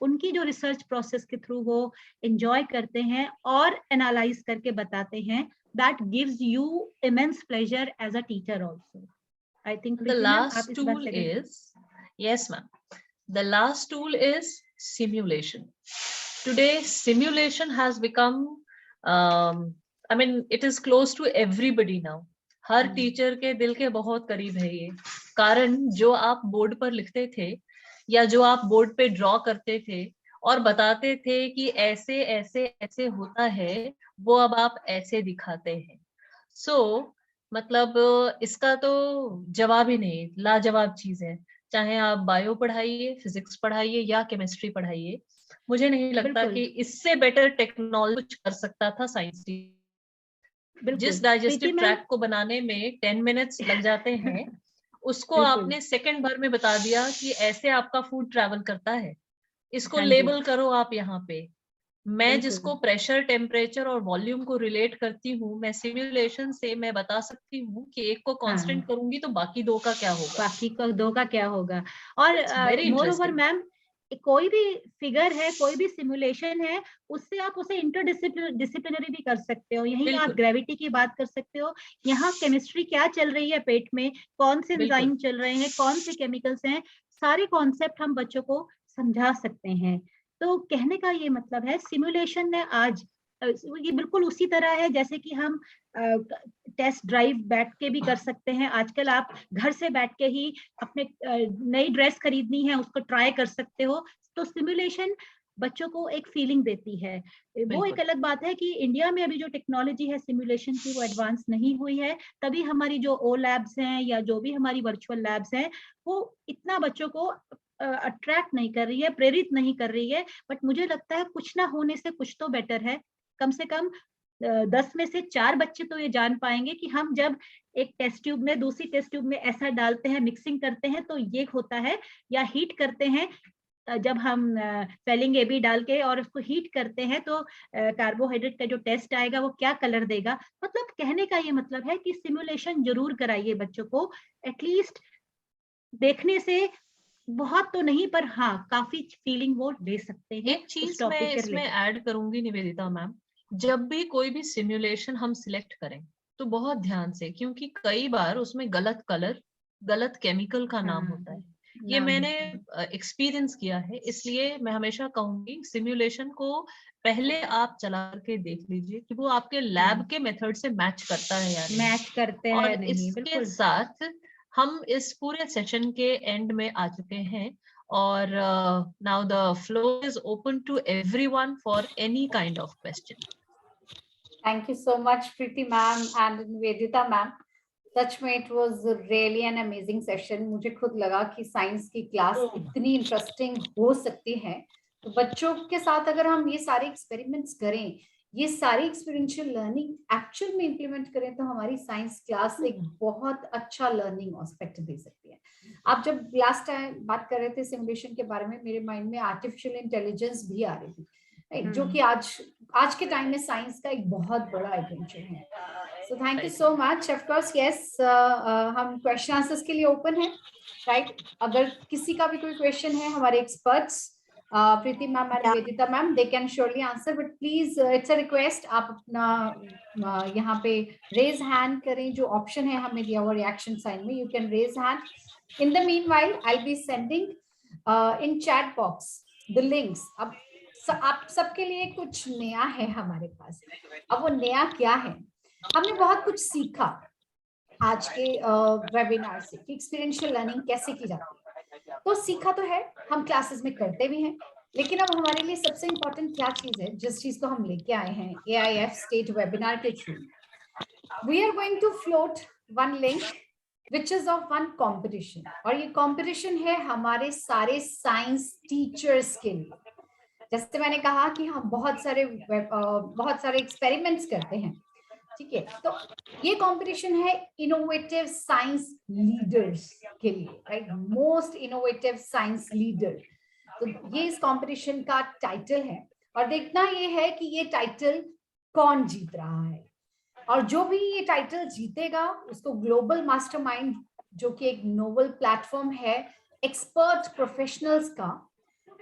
उनकी जो रिसर्च प्रोसेस के थ्रू वो एंजॉय करते हैं और एनालाइज करके बताते हैं। That gives you immense pleasure as a teacher also. I think The last tool is, yes ma'am, the last tool is simulation. Today simulation has become, I mean it is close to everybody now. Her teacher के दिल के बहुत करीब है ये। कारण जो आप बोर्ड पर लिखते थे या जो आप बोर्ड पे ड्रॉ करते थे और बताते थे कि ऐसे ऐसे ऐसे होता है, वो अब आप ऐसे दिखाते हैं। सो मतलब इसका तो जवाब ही नहीं, लाजवाब चीज है। चाहे आप बायो पढ़ाइए, फिजिक्स पढ़ाइए या केमिस्ट्री पढ़ाइए, मुझे नहीं लगता कि इससे बेटर टेक्नोलॉजी कुछ कर सकता था साइंस। जिस डाइजेस्टिव ट्रैक को बनाने में 10 मिनट्स लग जाते हैं, उसको आपने सेकंड भर में बता दिया कि ऐसे आपका फूड ट्रैवल करता है। इसको लेबल करो आप यहाँ पे। मैं जिसको प्रेशर, टेम्परेचर और वॉल्यूम को रिलेट करती हूँ, मैं सिमुलेशन से मैं बता सकती हूँ कि एक को कांस्टेंट करूंगी तो बाकी दो का क्या होगा, बाकी का दो का क्या होगा। और मोर ओवर मैम, कोई भी फिगर है, कोई भी सिमुलेशन है, उससे आप उसे इंटरडिसिप्लिनरी भी कर सकते हो। यही आप ग्रेविटी की बात कर सकते हो, यहाँ केमिस्ट्री क्या चल रही है पेट में, कौन से एंजाइम चल रहे हैं, कौन से केमिकल्स हैं, सारे कॉन्सेप्ट हम बच्चों को समझा सकते हैं। तो कहने का ये मतलब है सिमुलेशन ने आज ये बिल्कुल उसी तरह है जैसे कि हम टेस्ट ड्राइव बैठ के भी कर सकते हैं। आजकल आप घर से बैठ के ही अपने नई ड्रेस खरीदनी है उसको ट्राई कर सकते हो। तो सिमुलेशन बच्चों को एक फीलिंग देती है। वो एक बिल्कुल। अलग बात है कि इंडिया में अभी जो टेक्नोलॉजी है सिमुलेशन की वो एडवांस नहीं हुई है, तभी हमारी जो ओ लैब्स हैं या जो भी हमारी वर्चुअल लैब्स हैं वो इतना बच्चों को अट्रैक्ट नहीं कर रही है, प्रेरित नहीं कर रही है। बट मुझे लगता है कुछ ना होने से कुछ तो बेटर है। कम से कम 10 में से 4 बच्चे तो ये जान पाएंगे कि हम जब एक टेस्ट ट्यूब में दूसरी टेस्ट ट्यूब में ऐसा डालते हैं, मिक्सिंग करते हैं तो ये होता है, या हीट करते हैं जब हम फेलिंग एबी डाल के और उसको हीट करते हैं तो कार्बोहाइड्रेट का जो टेस्ट आएगा वो क्या कलर देगा। मतलब कहने का ये मतलब है कि सिमुलेशन जरूर कराइए बच्चों को, एटलीस्ट देखने से बहुत तो नहीं पर हाँ काफी फीलिंग वो ले सकते हैं एक उस चीज टॉपिक मैं के इसमें रिलेटेड। ऐड करूंगी निवेदिता मैम, जब भी कोई भी सिमुलेशन हम सिलेक्ट करें तो बहुत ध्यान से, क्योंकि कई बार उसमें गलत कलर, गलत केमिकल का नाम होता है। ये मैंने एक्सपीरियंस किया है, इसलिए मैं हमेशा कहूंगी सिमुलेशन को पहले आप चला के देख लीजिए कि वो आपके लैब के मेथड से मैच करता है या नहीं। मैच करते हैं और नहीं, इसके बिल्कुल। साथ हम इस पूरे सेशन के एंड में आ चुके हैं, और now the floor is open to everyone for any kind of question. Thank you so much, Preeti ma'am and Nivedita ma'am. सच में it was really an amazing session. मुझे खुद लगा कि साइंस की क्लास इतनी इंटरेस्टिंग हो सकती है। तो बच्चों के साथ अगर हम ये सारे एक्सपेरिमेंट्स करें, ये सारी एक्सपीरियंशियल लर्निंग एक्चुअल में इंप्लीमेंट करें, तो हमारी साइंस क्लास एक बहुत अच्छा लर्निंग एस्पेक्ट दे सकती है। आप जब लास्ट टाइम बात कर रहे थे सिमुलेशन के बारे में, मेरे माइंड में आर्टिफिशियल इंटेलिजेंस भी आ रही थी, जो कि आज के टाइम में साइंस का एक बहुत बड़ा एडवेंचर है। So thank you so much. Of course yes, हम क्वेश्चन आंसर्स के लिए ओपन है, राइट? अगर किसी का भी कोई क्वेश्चन है, हमारे experts Preeti ma'am and Nivedita ma'am, they can surely answer, but please it's a request, आप अपना यहाँ पे रेज हैंड करें, जो ऑप्शन है हमें दिया हुआ रिएक्शन साइन में, you can raise hand. In the meanwhile I will be sending in chat box the links. अब आप सबके लिए कुछ नया है हमारे पास। अब वो नया क्या है? हमने बहुत कुछ सीखा आज के वेबिनार से कि एक्सपीरियंशियल लर्निंग कैसे की जाती है। तो सीखा तो है, हम क्लासेस में करते भी हैं, लेकिन अब हमारे लिए सबसे इंपॉर्टेंट क्या चीज है, जिस चीज को हम लेके आए हैं AIF स्टेट वेबिनार के through, we are going to float one link which is of one competition. और ये कॉम्पिटिशन है हमारे सारे साइंस टीचर्स के लिए। जैसे मैंने कहा कि हम बहुत सारे एक्सपेरिमेंट्स करते हैं, ठीक है? तो ये कंपटीशन है इनोवेटिव साइंस लीडर्स के लिए, right? Most innovative science leader. तो ये इस कंपटीशन का टाइटल है, और देखना ये है कि ये टाइटल कौन जीत रहा है। और जो भी ये टाइटल जीतेगा उसको ग्लोबल मास्टरमाइंड, जो कि एक नोबल प्लेटफॉर्म है एक्सपर्ट प्रोफेशनल्स का,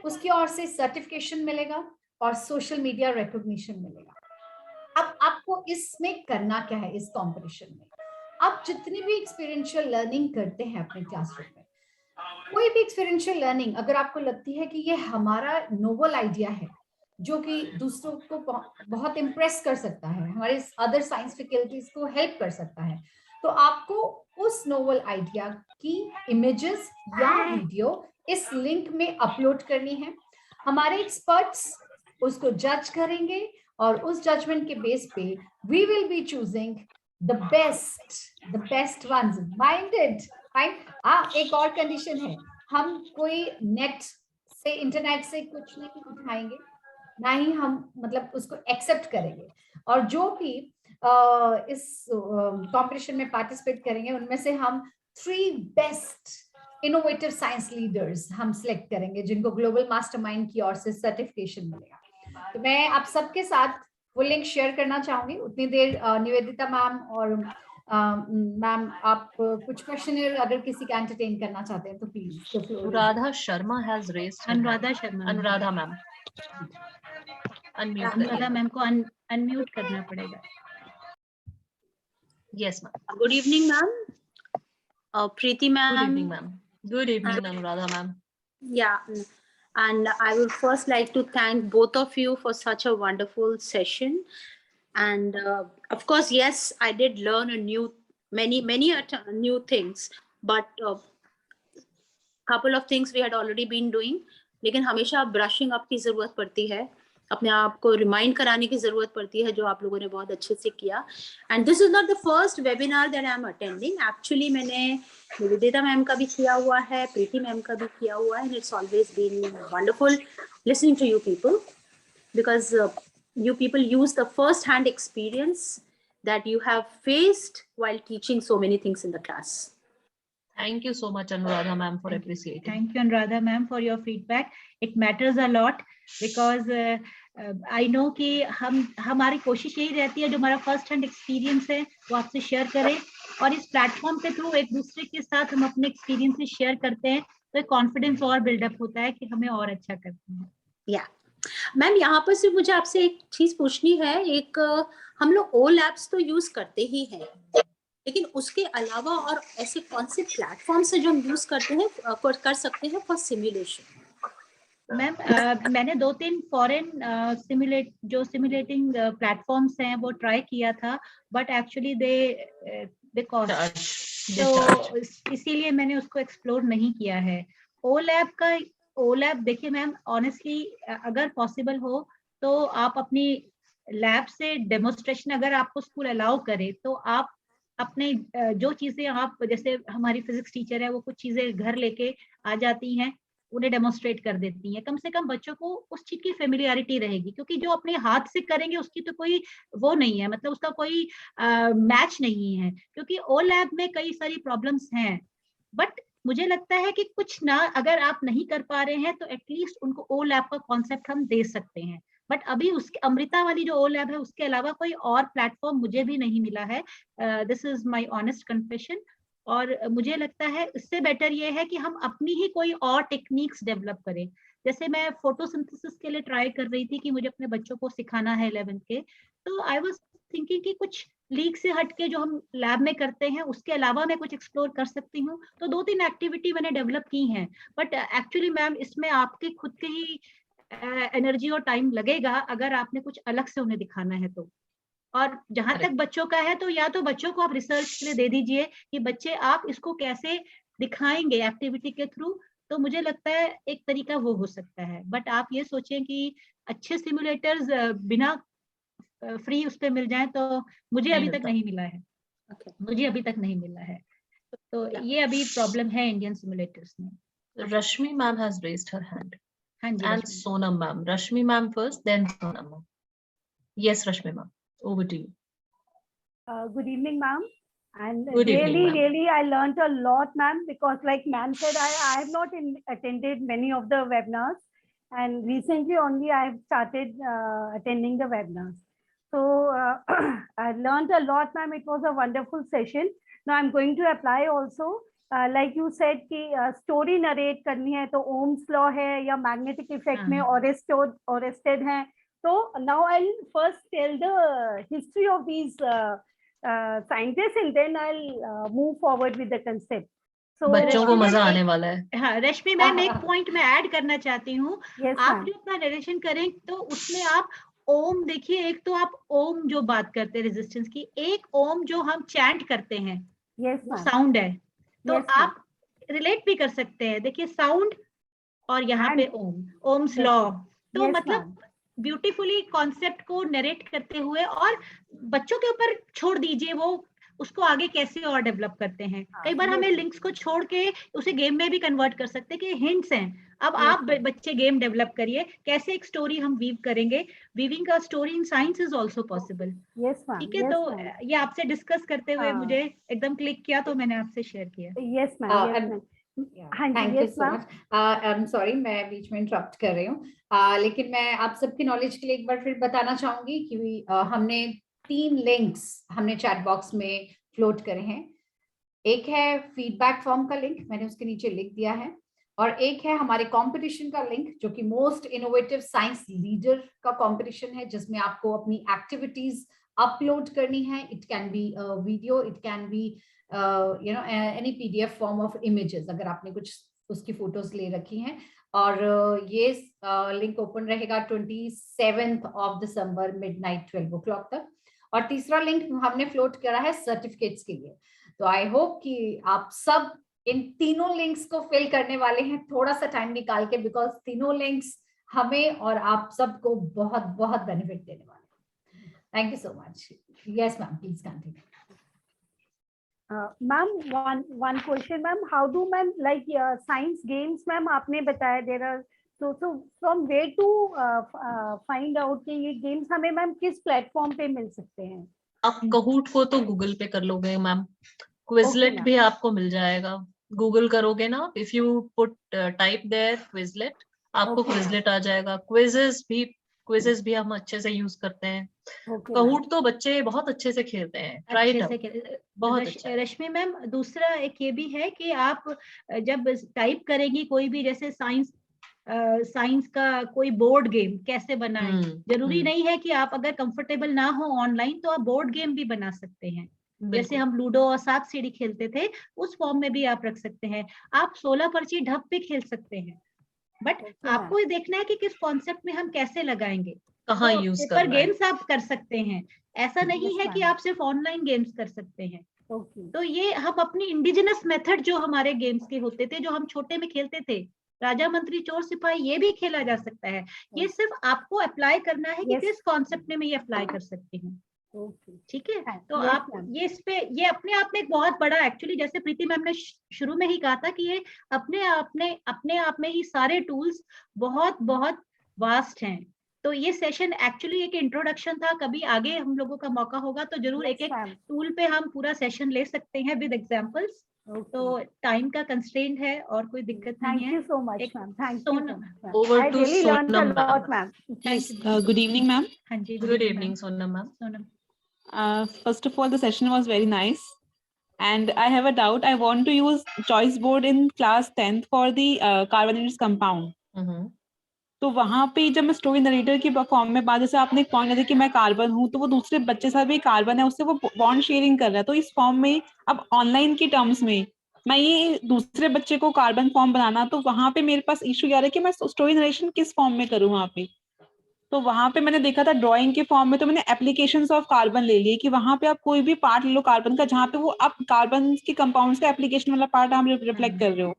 उसकी ओर से सर्टिफिकेशन मिलेगा और सोशल मीडिया रिकॉग्निशन मिलेगा। अब आपको इसमें करना क्या है? इस कंपटीशन में आप जितनी भी एक्सपीरियंशियल लर्निंग करते हैं अपने क्लासरूम में, कोई भी एक्सपीरियंशियल लर्निंग अगर आपको लगती है कि ये हमारा नोबल आइडिया है, जो कि दूसरों को बहुत इम्प्रेस कर सकता है, हमारे अदर साइंस फैकल्टीज को हेल्प कर सकता है, तो आपको उस नोबल आइडिया की इमेजेस या वीडियो इस लिंक में अपलोड करनी है। हमारे एक्सपर्ट्स उसको जज करेंगे, और उस जजमेंट के बेस पे we will be choosing the best ones. Minded? हाँ, एक और कंडीशन है, हम कोई नेट से, इंटरनेट से कुछ नहीं उठाएंगे, ना ही हम मतलब उसको एक्सेप्ट करेंगे। और जो भी इस कंपटीशन में पार्टिसिपेट करेंगे, उनमें से हम 3 बेस्ट इनोवेटिव साइंस लीडर्स हम सिलेक्ट करेंगे, जिनको ग्लोबल मास्टरमाइंड की ओर से सर्टिफिकेशन मिलेगा। तो मैं आप सबके साथ वो लिंक शेयर करना चाहूंगी। उतनी देर निवेदिता मैम और मैम, आप कुछ क्वेश्चन अगर किसी का एंटरटेन करना चाहते हैं तो please. Anuradha Sharma has raised her hand. Anuradha Sharma, Anuradha ma'am, unmute Anuradha करिए। मैम को अनम्यूट करना पड़ेगा। Yes ma'am. Good evening, ma'am. Preeti good ma'am. Evening ma'am. Good evening Anuradha ma'am. Yeah. And I would first like to thank both of you for such a wonderful session. And of course, yes, I did learn many new things, but couple of things we had already been doing, लेकिन हमेशा brushing up की जरूरत पड़ती है, अपने आप को remind कराने की जरूरत पड़ती है, जो आप लोगों ने बहुत अच्छे से किया. And this is not the first webinar that I am attending. Actually मैंने निवेदिता मैम का भी किया हुआ है, प्रीति मैम का भी किया हुआ है, and it's always been wonderful listening to you people, because you people use the first hand experience that you have faced while teaching so many things in the class. Thank you so much, Anuradha ma'am, for appreciating. Thank you, Anuradha ma'am, for your feedback. It matters a lot because I know कि हमारी कोशिश यही रहती है जो हमारा first hand experience है वो आपसे शेयर करें, और इस प्लेटफॉर्म के थ्रू एक दूसरे के साथ हम अपने एक्सपीरियंस शेयर करते हैं तो कॉन्फिडेंस और बिल्डअप होता है कि हमें और अच्छा करते हैं. या मैम, यहाँ पर सिर्फ मुझे आपसे एक चीज पूछनी है. एक हम लोग ओ लैब्स तो यूज करते ही हैं, लेकिन उसके अलावा और ऐसे कौन से प्लेटफॉर्म्स है जो हम यूज करते हैं, कर सकते हैं फॉर सिमुलेशन? मैम मैंने 2-3 फॉरेन सिमुलेटिंग प्लेटफॉर्म्स हैं वो ट्राई किया था, बट एक्चुअली दे कॉस्ट, तो इसीलिए मैंने उसको एक्सप्लोर नहीं किया है. ओ लैब देखिए मैम, ऑनेस्टली अगर पॉसिबल हो तो आप अपनी लैब से डेमोन्स्ट्रेशन, अगर आपको स्कूल अलाउ करे तो आप अपने जो चीजें आप, जैसे हमारी फिजिक्स टीचर है वो कुछ चीजें घर लेके आ जाती हैं, उन्हें डेमोन्स्ट्रेट कर देती हैं. कम से कम बच्चों को उस चीज की फेमिलियरिटी रहेगी, क्योंकि जो अपने हाथ से करेंगे उसकी तो कोई वो नहीं है, मतलब उसका कोई मैच नहीं है, क्योंकि ओ लैब में कई सारी प्रॉब्लम्स हैं. बट मुझे लगता है कि कुछ ना, अगर आप नहीं कर पा रहे हैं तो एटलीस्ट उनको ओ लैब का कॉन्सेप्ट हम दे सकते हैं. बट अभी उसके अमृता वाली जो ओ लैब है उसके अलावा कोई और प्लेटफॉर्म मुझे भी नहीं मिला है. This is my honest confession. और मुझे लगता है इससे बेटर ये है कि हम अपनी ही कोई और टेक्निक्स डेवलप करें. जैसे मैं फोटोसिंथेसिस के लिए ट्राई कर रही थी कि मुझे अपने बच्चों को सिखाना है 11th के, तो आई वाज थिंकिंग कि कुछ लीग से हटके जो हम लैब में करते हैं उसके अलावा मैं कुछ एक्सप्लोर कर सकती हूँ. तो 2-3 एक्टिविटी मैंने डेवलप की हैं, बट एक्चुअली मैम इसमें आपके खुद के ही एनर्जी और टाइम लगेगा अगर आपने कुछ अलग से उन्हें दिखाना है तो. और जहां तक बच्चों का है तो या तो बच्चों को आप रिसर्च के लिए दे दीजिए कि बच्चे आप इसको कैसे दिखाएंगे एक्टिविटी के थ्रू, तो मुझे लगता है एक तरीका वो हो सकता है. बट आप ये सोचें कि अच्छे सिमुलेटर्स बिना फ्री उस पे मिल जाए तो मुझे अभी तक नहीं मिला है. मुझे अभी तक नहीं मिला है, तो ये अभी प्रॉब्लम है इंडियन सिमुलेटर्स में. Rashmi ma'am has raised her hand. हाँ जी, And Sonam ma'am. Rashmi ma'am first, then Sonam ma'am. Yes, Rashmi ma'am. Over to you. Good evening, ma'am. And Good evening, ma'am. really, I learned a lot, ma'am, because like ma'am said, I have not attended many of the webinars, and recently only I have started attending the webinars. So I learned a lot, ma'am. It was a wonderful session. Now I'm going to apply also. Like you said कि story narrate करनी है तो Ohm's law है या magnetic effect में Oersted है. So now I'll first tell the history of these scientists, and then I'll move forward with the concept. So बच्चों को मजा आने वाला है. हाँ रश्मि मैम, एक पॉइंट मैं ऐड करना चाहती हूँ. Yes, आप ma'am. जो अपना नरेशन करें तो उसमें आप ओम देखिए, एक तो आप ओम जो बात करते हैं रेजिस्टेंस की, एक ओम जो हम चैंट करते हैं Yes, वो ma'am. साउंड है, तो Yes, ma'am. आप रिलेट भी कर सकते हैं. देखिए साउंड और यहाँ And- पे ओम्स लॉ, तो Yes, मतलब ब्यूटीफुली कॉन्सेप्ट को नरेट करते हुए, और बच्चों के ऊपर छोड़ दीजिए वो उसको आगे कैसे और डेवलप करते हैं. कई बार हमें लिंक्स को छोड़ के उसे गेम में भी कन्वर्ट कर सकते हैं कि हिंट्स हैं. अब आप बच्चे गेम डेवलप करिए, कैसे एक स्टोरी हम वीव करेंगे. Weaving a story in science is also possible. Yes, ma'am. ठीक है, Yes, तो ma'am. ये आपसे डिस्कस करते हुए हाँ. मुझे एकदम क्लिक किया तो मैंने आपसे शेयर किया. Yes, ma'am. Yes, ma'am. हाँ जी, thank you yes, so ma'am. Much. I am sorry, मैं बीच में इंटरप्ट कर रही हूँ, लेकिन मैं आप सबकी नॉलेज के लिए एक बार फिर बताना चाहूंगी कि हमने 3 लिंक्स हमने चैट बॉक्स में फ्लोट करे हैं. एक है फीडबैक फॉर्म का लिंक, मैंने उसके नीचे लिख दिया है, और एक है हमारे कंपटीशन का लिंक जो कि मोस्ट इनोवेटिव साइंस लीडर का कंपटीशन है, जिसमें आपको अपनी एक्टिविटीज अपलोड करनी है. It can be video, it can be any PDF form of images, अगर आपने कुछ उसकी फोटोज ले रखी हैं. और ये लिंक ओपन रहेगा 27th of December midnight 12 o'clock तक. और तीसरा लिंक हमने फ्लोट करा है सर्टिफिकेट्स के लिए. तो आई होप कि आप सब इन तीनों लिंक्स को फिल करने वाले हैं थोड़ा सा टाइम निकाल के, बिकॉज तीनों लिंक्स हमें और आप सबको बहुत बहुत बेनिफिट देने वाले हैं. Thank you so much. Yes ma'am, please continue. Ma'am, one question, ma'am. How do ma'am like science games, ma'am? आपने बताया there are so from where to find out कि ये games हमें मैम किस प्लेटफॉर्म पे मिल सकते हैं? आप Kahoot को तो गूगल पे कर लोगे मैम, क्विजलेट ma'am. भी आपको मिल जाएगा. गूगल करोगे ना, if you put type there Quizlet, आपको Okay, क्विजलेट आ जाएगा. क्विजेस भी हम अच्छे से यूज करते हैं. Okay, Kahoot तो बच्चे बहुत अच्छे से खेलते हैं. ट्राई अच्छे इट से आउट, बहुत अच्छा है. रश्मि मैम, दूसरा एक ये भी है कि आप जब टाइप करेंगी कोई भी, जैसे साइंस का कोई बोर्ड गेम कैसे बनाएं, जरूरी नहीं है कि आप अगर कंफर्टेबल ना हो ऑनलाइन तो आप बोर्ड गेम भी बना सकते हैं. जैसे हम लूडो और सांप सीढ़ी खेलते थे, उस फॉर्म में भी आप रख सकते हैं. आप 16 पर्ची ढप भी खेल सकते हैं, बट आपको ये देखना है कि किस कॉन्सेप्ट में हम कैसे लगाएंगे, कहाँ यूज पेपर करना है. गेम्स आप कर सकते हैं. ऐसा नहीं है कि आप सिर्फ ऑनलाइन गेम्स कर सकते हैं. तो ये हम अपनी इंडिजिनस मेथड जो हमारे गेम्स के होते थे, जो हम छोटे में खेलते थे, राजा मंत्री चोर सिपाही, ये भी खेला जा सकता है. ये सिर्फ आपको अप्लाई करना है कि किस कॉन्सेप्ट में मैं ये अप्लाई कर सकती हूँ. ठीक है. तो आप ये इस पे, ये अपने आप में एक बहुत बड़ा, एक्चुअली जैसे प्रीति मैम ने शुरू में ही कहा था कि ये अपने आप में ही सारे टूल्स बहुत बहुत वास्ट हैं. तो ये सेशन एक्चुअली एक इंट्रोडक्शन था. कभी आगे हम लोगों का मौका होगा तो जरूर एक एक टूल पे हम पूरा सेशन ले सकते हैं विद एग्जांपल्स. तो टाइम का कंस्ट्रेंट है और कोई दिक्कत नहीं है. Thank you so much, ma'am. Thank you so much, ma'am. Over I to really learned a Sonam lot, ma'am. ma'am. Good evening, ma'am. हाँ जी, Good evening Sonam ma'am. Sonam. First of all, the session was very nice. And I have a doubt. I want to use choice board in class 10th for the carbon compound. तो वहां पे जब मैं story narrator की form में बात, जैसे आपने एक पॉइंट दिया कि मैं कार्बन हूँ, तो वो दूसरे बच्चे साथ भी कार्बन है, उससे वो बॉन्ड शेयरिंग कर रहा है. तो इस फॉर्म में अब ऑनलाइन की टर्म्स में मैं ये दूसरे बच्चे को कार्बन फॉर्म बनाना, तो वहां पे मेरे पास इशू आ रहा है कि मैं स्टोरी नरेशन किस फॉर्म में करूँ वहां पे. तो वहां पे मैंने देखा था ड्राइंग के फॉर्म में, तो मैंने एप्लीकेशंस ऑफ कार्बन ले लिए कि वहां पे आप कोई भी पार्ट ले लो कार्बन का, जहाँ पे वो आप कार्बन के कंपाउंड्स का एप्लीकेशन वाला पार्ट आप रिफ्लेक्ट कर रहे हो.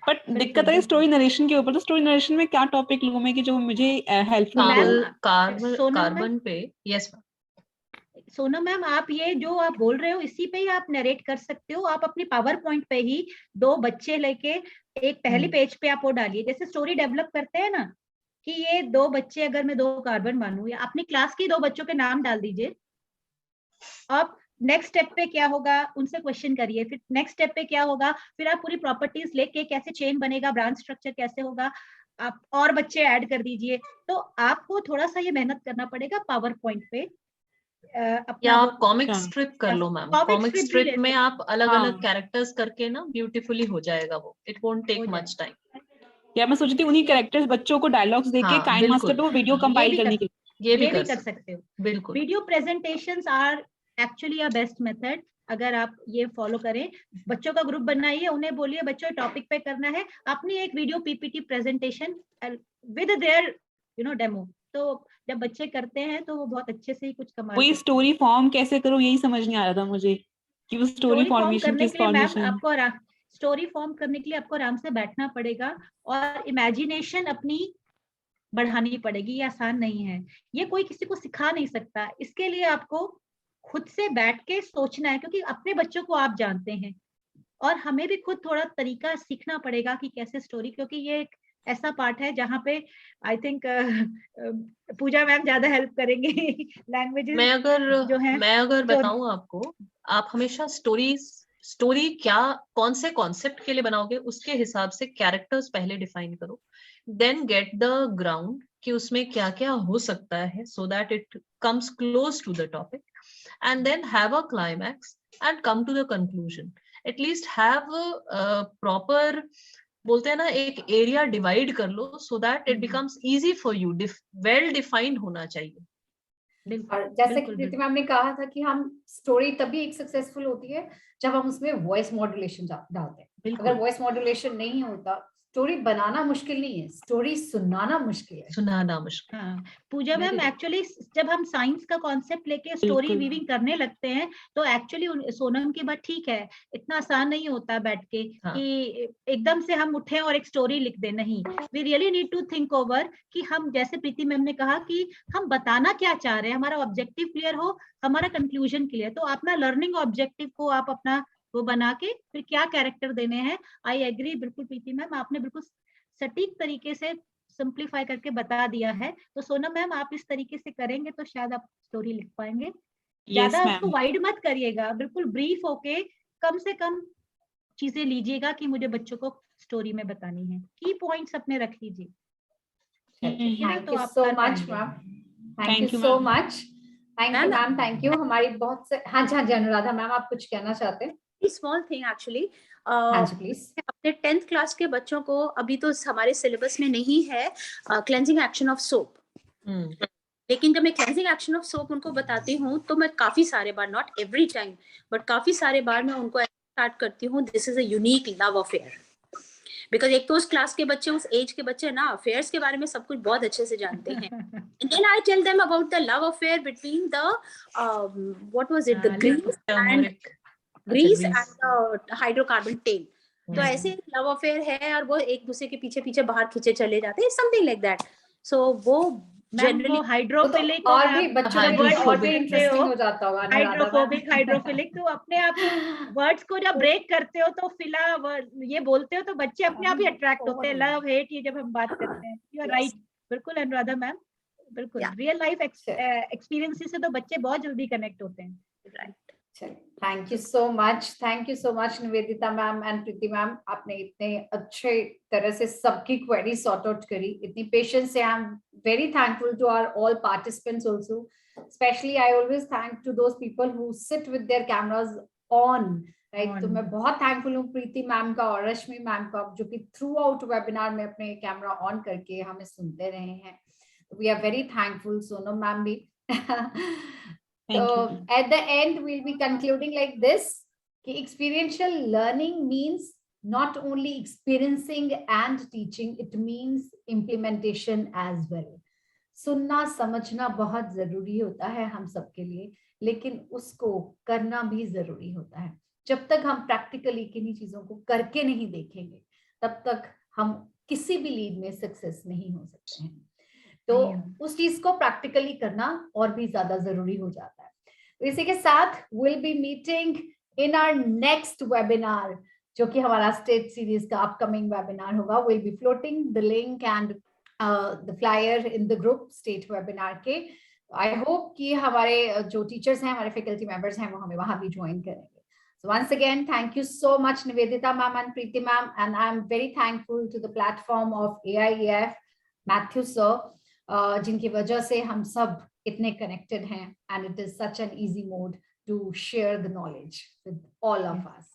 बट दिक्कत है स्टोरी नरेशन के ऊपर. तो स्टोरी नरेशन में क्या टॉपिक लूं मैं कि जो मुझे हेल्पफुल हो. कार्बन पे. यस सोनम मैम, आप ये जो आप बोल रहे हो इसी पे ही आप नरेट कर सकते हो. आप अपनी पावर पॉइंट पे ही 2 बच्चे लेके एक पहले पेज पे आप वो डालिए, जैसे स्टोरी डेवलप करते हैं ना, कि ये 2 बच्चे, अगर मैं 2 कार्बन मानूं, या अपनी क्लास के 2 बच्चों के नाम डाल दीजिए. अब नेक्स्ट स्टेप पे क्या होगा, उनसे क्वेश्चन करिए. फिर नेक्स्ट स्टेप पे क्या होगा, फिर आप पूरी प्रॉपर्टीज लेके कैसे चेन बनेगा, ब्रांच स्ट्रक्चर कैसे होगा, आप और बच्चे ऐड कर दीजिए. तो आपको थोड़ा सा ये मेहनत करना पड़ेगा पावर पॉइंट पे. या आप कॉमिक स्ट्रिप कर लो मैम. कॉमिक स्ट्रिप में आप अलग अलग कैरेक्टर्स करके ना ब्यूटीफुली हो जाएगा वो. It won't take much time. या मैं सोचती हूँ उन्हीं कैरेक्टर्स बच्चों को डायलॉग्स देके काइंड मास्टर पे वो वीडियो कंपाइल करने की. ये भी कर सकते हो. बिल्कुल. Video presentations are actually a best method. अगर आप ये फॉलो करें, बच्चों का ग्रुप बनाइए, उन्हें बोलिए बच्चों टॉपिक पे करना है, अपनी एक video PPT presentation with their demo. तो जब बच्चे करते हैं तो वो बहुत अच्छे से ही कुछ कमाल. वही स्टोरी फॉर्म कैसे करूं यही समझ नहीं आ रहा था मुझे कि वो स्टोरी फॉर्मेशन किस फॉर्मेशन. आपको स्टोरी फॉर्म करने के लिए आपको आराम से बैठना पड़ेगा और इमेजिनेशन अपनी बढ़ानी पड़ेगी. ये आसान नहीं है, ये कोई किसी को सिखा नहीं सकता. इसके लिए आपको खुद से बैठ के सोचना है, क्योंकि अपने बच्चों को आप जानते हैं और हमें भी खुद थोड़ा तरीका सीखना पड़ेगा कि कैसे स्टोरी, क्योंकि ये एक ऐसा पार्ट है जहाँ पे आई थिंक पूजा मैम ज्यादा हेल्प करेंगे. लैंग्वेजेस मैं अगर बताऊं आपको, आप हमेशा स्टोरी क्या, कौन से कॉन्सेप्ट के लिए बनाओगे, उसके हिसाब से कैरेक्टर्स पहले डिफाइन करो. देन गेट द ग्राउंड कि उसमें क्या क्या हो सकता है, so that it comes close to the topic. And then have a climax and come to the conclusion. At least have a proper, बोलते हैं ना, एक एरिया डिवाइड कर लो, so that it becomes easy for you. well defined होना चाहिए. और जैसे कि प्रीति मैम ने कहा था कि हम स्टोरी तभी एक सक्सेसफुल होती है जब हम उसमें वॉइस मॉड्यूलेशन डालते हैं. अगर वॉइस मॉड्यूलेशन नहीं होता स्टोरी बनाना मुश्किल नहीं है, स्टोरी सुनाना मुश्किल है। सुनाना मुश्किल। हाँ पूजा मैम, Very- एक्चुअली जब हम साइंस का कॉन्सेप्ट लेके स्टोरी बिल्कुल। वीविंग करने लगते हैं तो एक्चुअली सोनम की बात ठीक है, इतना आसान नहीं होता बैठ के हाँ। कि एकदम से हम उठे और एक स्टोरी लिख दे। नहीं, we really need to think over कि हम, जैसे प्रीति मैम ने कहा कि हम बताना क्या चाह रहे हैं, हमारा ऑब्जेक्टिव क्लियर हो, हमारा कंक्लूजन क्लियर। तो अपना लर्निंग ऑब्जेक्टिव को आप अपना वो बना के फिर क्या कैरेक्टर देने हैं। आई एग्री बिल्कुल प्रीति मैम, आपने बिल्कुल सटीक तरीके से सिंप्लीफाई करके बता दिया है। तो सोनम मैम आप इस तरीके से करेंगे तो शायद आप स्टोरी लिख पाएंगे। ज्यादा Yes, उसको ma'am. वाइड मत करिएगा, बिल्कुल ब्रीफ होके कम से कम चीजें लीजिएगा कि मुझे बच्चों को स्टोरी में बतानी है। की पॉइंट्स अपने रख लीजिए, ठीक है ना? Thank तो you आप so कर much, पाएंगे। ma'am. Thank Thank you you, so ma'am. much. Thank you, ma'am. Thank you. हमारी बहुत से, हाँ जी, हाँ जी, अनुराधा मैम आप कुछ कहना चाहते हैं? स्मॉल थिंग एक्चुअली, हाँ जी प्लीज। अपने 10th क्लास के बच्चों को, अभी तो हमारे सिलेबस में नहीं है क्लेंजिंग एक्शन ऑफ सोप, लेकिन जब मैं क्लेंजिंग एक्शन ऑफ सोप उनको बताती हूँ तो मैं काफी सारे बार, नॉट एवरी टाइम बट काफी सारे बार मैं उनको स्टार्ट करती हूँ, this is a unique love affair. Because एक तो उस क्लास के बच्चे, उस एज के बच्चे ना अफेयर्स के बारे में सब कुछ बहुत अच्छे से जानते हैं। And then I tell them about the love affair between the what was it, the Greece and the hydrocarbon tail. तो ऐसे लव अफेयर है और वो एक दूसरे के पीछे पीछे बाहर खींचे चले जाते हैं, समथिंग लाइक दैट। सो वो जनरली हाइड्रोफिलिक और भी बच्चों के लिए और भी Hydrophobic इंटरेस्टिंग हो जाता होगा। हाइड्रोफोबिक, हाइड्रोफिलिक, तो अपने आप वर्ड्स को जब ब्रेक करते हो तो फिला ये बोलते हो तो बच्चे अपने आप ही अट्रैक्ट होते हैं। लव हेट ये जब हम बात करते हैं, यू आर राइट, बिल्कुल अनुराधा मैम, बिल्कुल रियल लाइफ एक्सपीरियंसेस से तो बच्चे बहुत जल्दी कनेक्ट होते हैं। Right. Thank you so much Nivedita ma'am and Preeti ma'am, आपने इतने अच्छे तरह से सबकी क्वेरी सॉर्ट आउट करी, इतनी पेशेंस से। I am very thankful to our all participants also, specially I always thank to those people who sit with their cameras on, right. तो मैं बहुत थैंकफुल हूँ प्रीति मैम का और रश्मि मैम का, जो कि थ्रू आउट वेबिनार में अपने कैमरा ऑन करके हमें सुनते रहे हैं। We are very thankful, Sonam ma'am भी। So at the end, we'll be concluding like this: experiential learning means not only experiencing and teaching, it means implementation as well. सुनना समझना बहुत जरूरी होता है हम सबके लिए, लेकिन उसको करना भी जरूरी होता है। जब तक हम प्रैक्टिकली किन्हीं चीजों को करके नहीं देखेंगे, तब तक हम किसी भी लीड में सक्सेस नहीं हो सकते हैं। तो उस चीज को प्रैक्टिकली करना और भी ज्यादा जरूरी हो जाता है। तो इसी के साथ will be meeting in our next webinar, जो कि हमारा स्टेट सीरीज का अपकमिंग वेबिनार होगा। Will be floating the link and the flyer in the group state webinar के। आई होप कि हमारे जो टीचर्स हैं, हमारे फैकल्टी मेंबर्स हैं, वो हमें वहां भी ज्वाइन करेंगे। So once again, thank you so much Nivedita ma'am and Preeti ma'am, and I am very thankful to the platform of AIEF, Matthew sir, जिनकी वजह से हम सब इतने connected हैं, and it is such an easy mode to share the knowledge with all of us.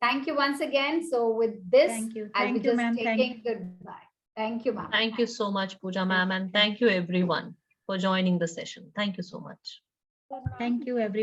Thank you once again. So with this, I'll be just taking goodbye. Thank you ma'am. Thank you so much Pooja ma'am, and thank you everyone for joining the session. Thank you so much. Thank you everyone.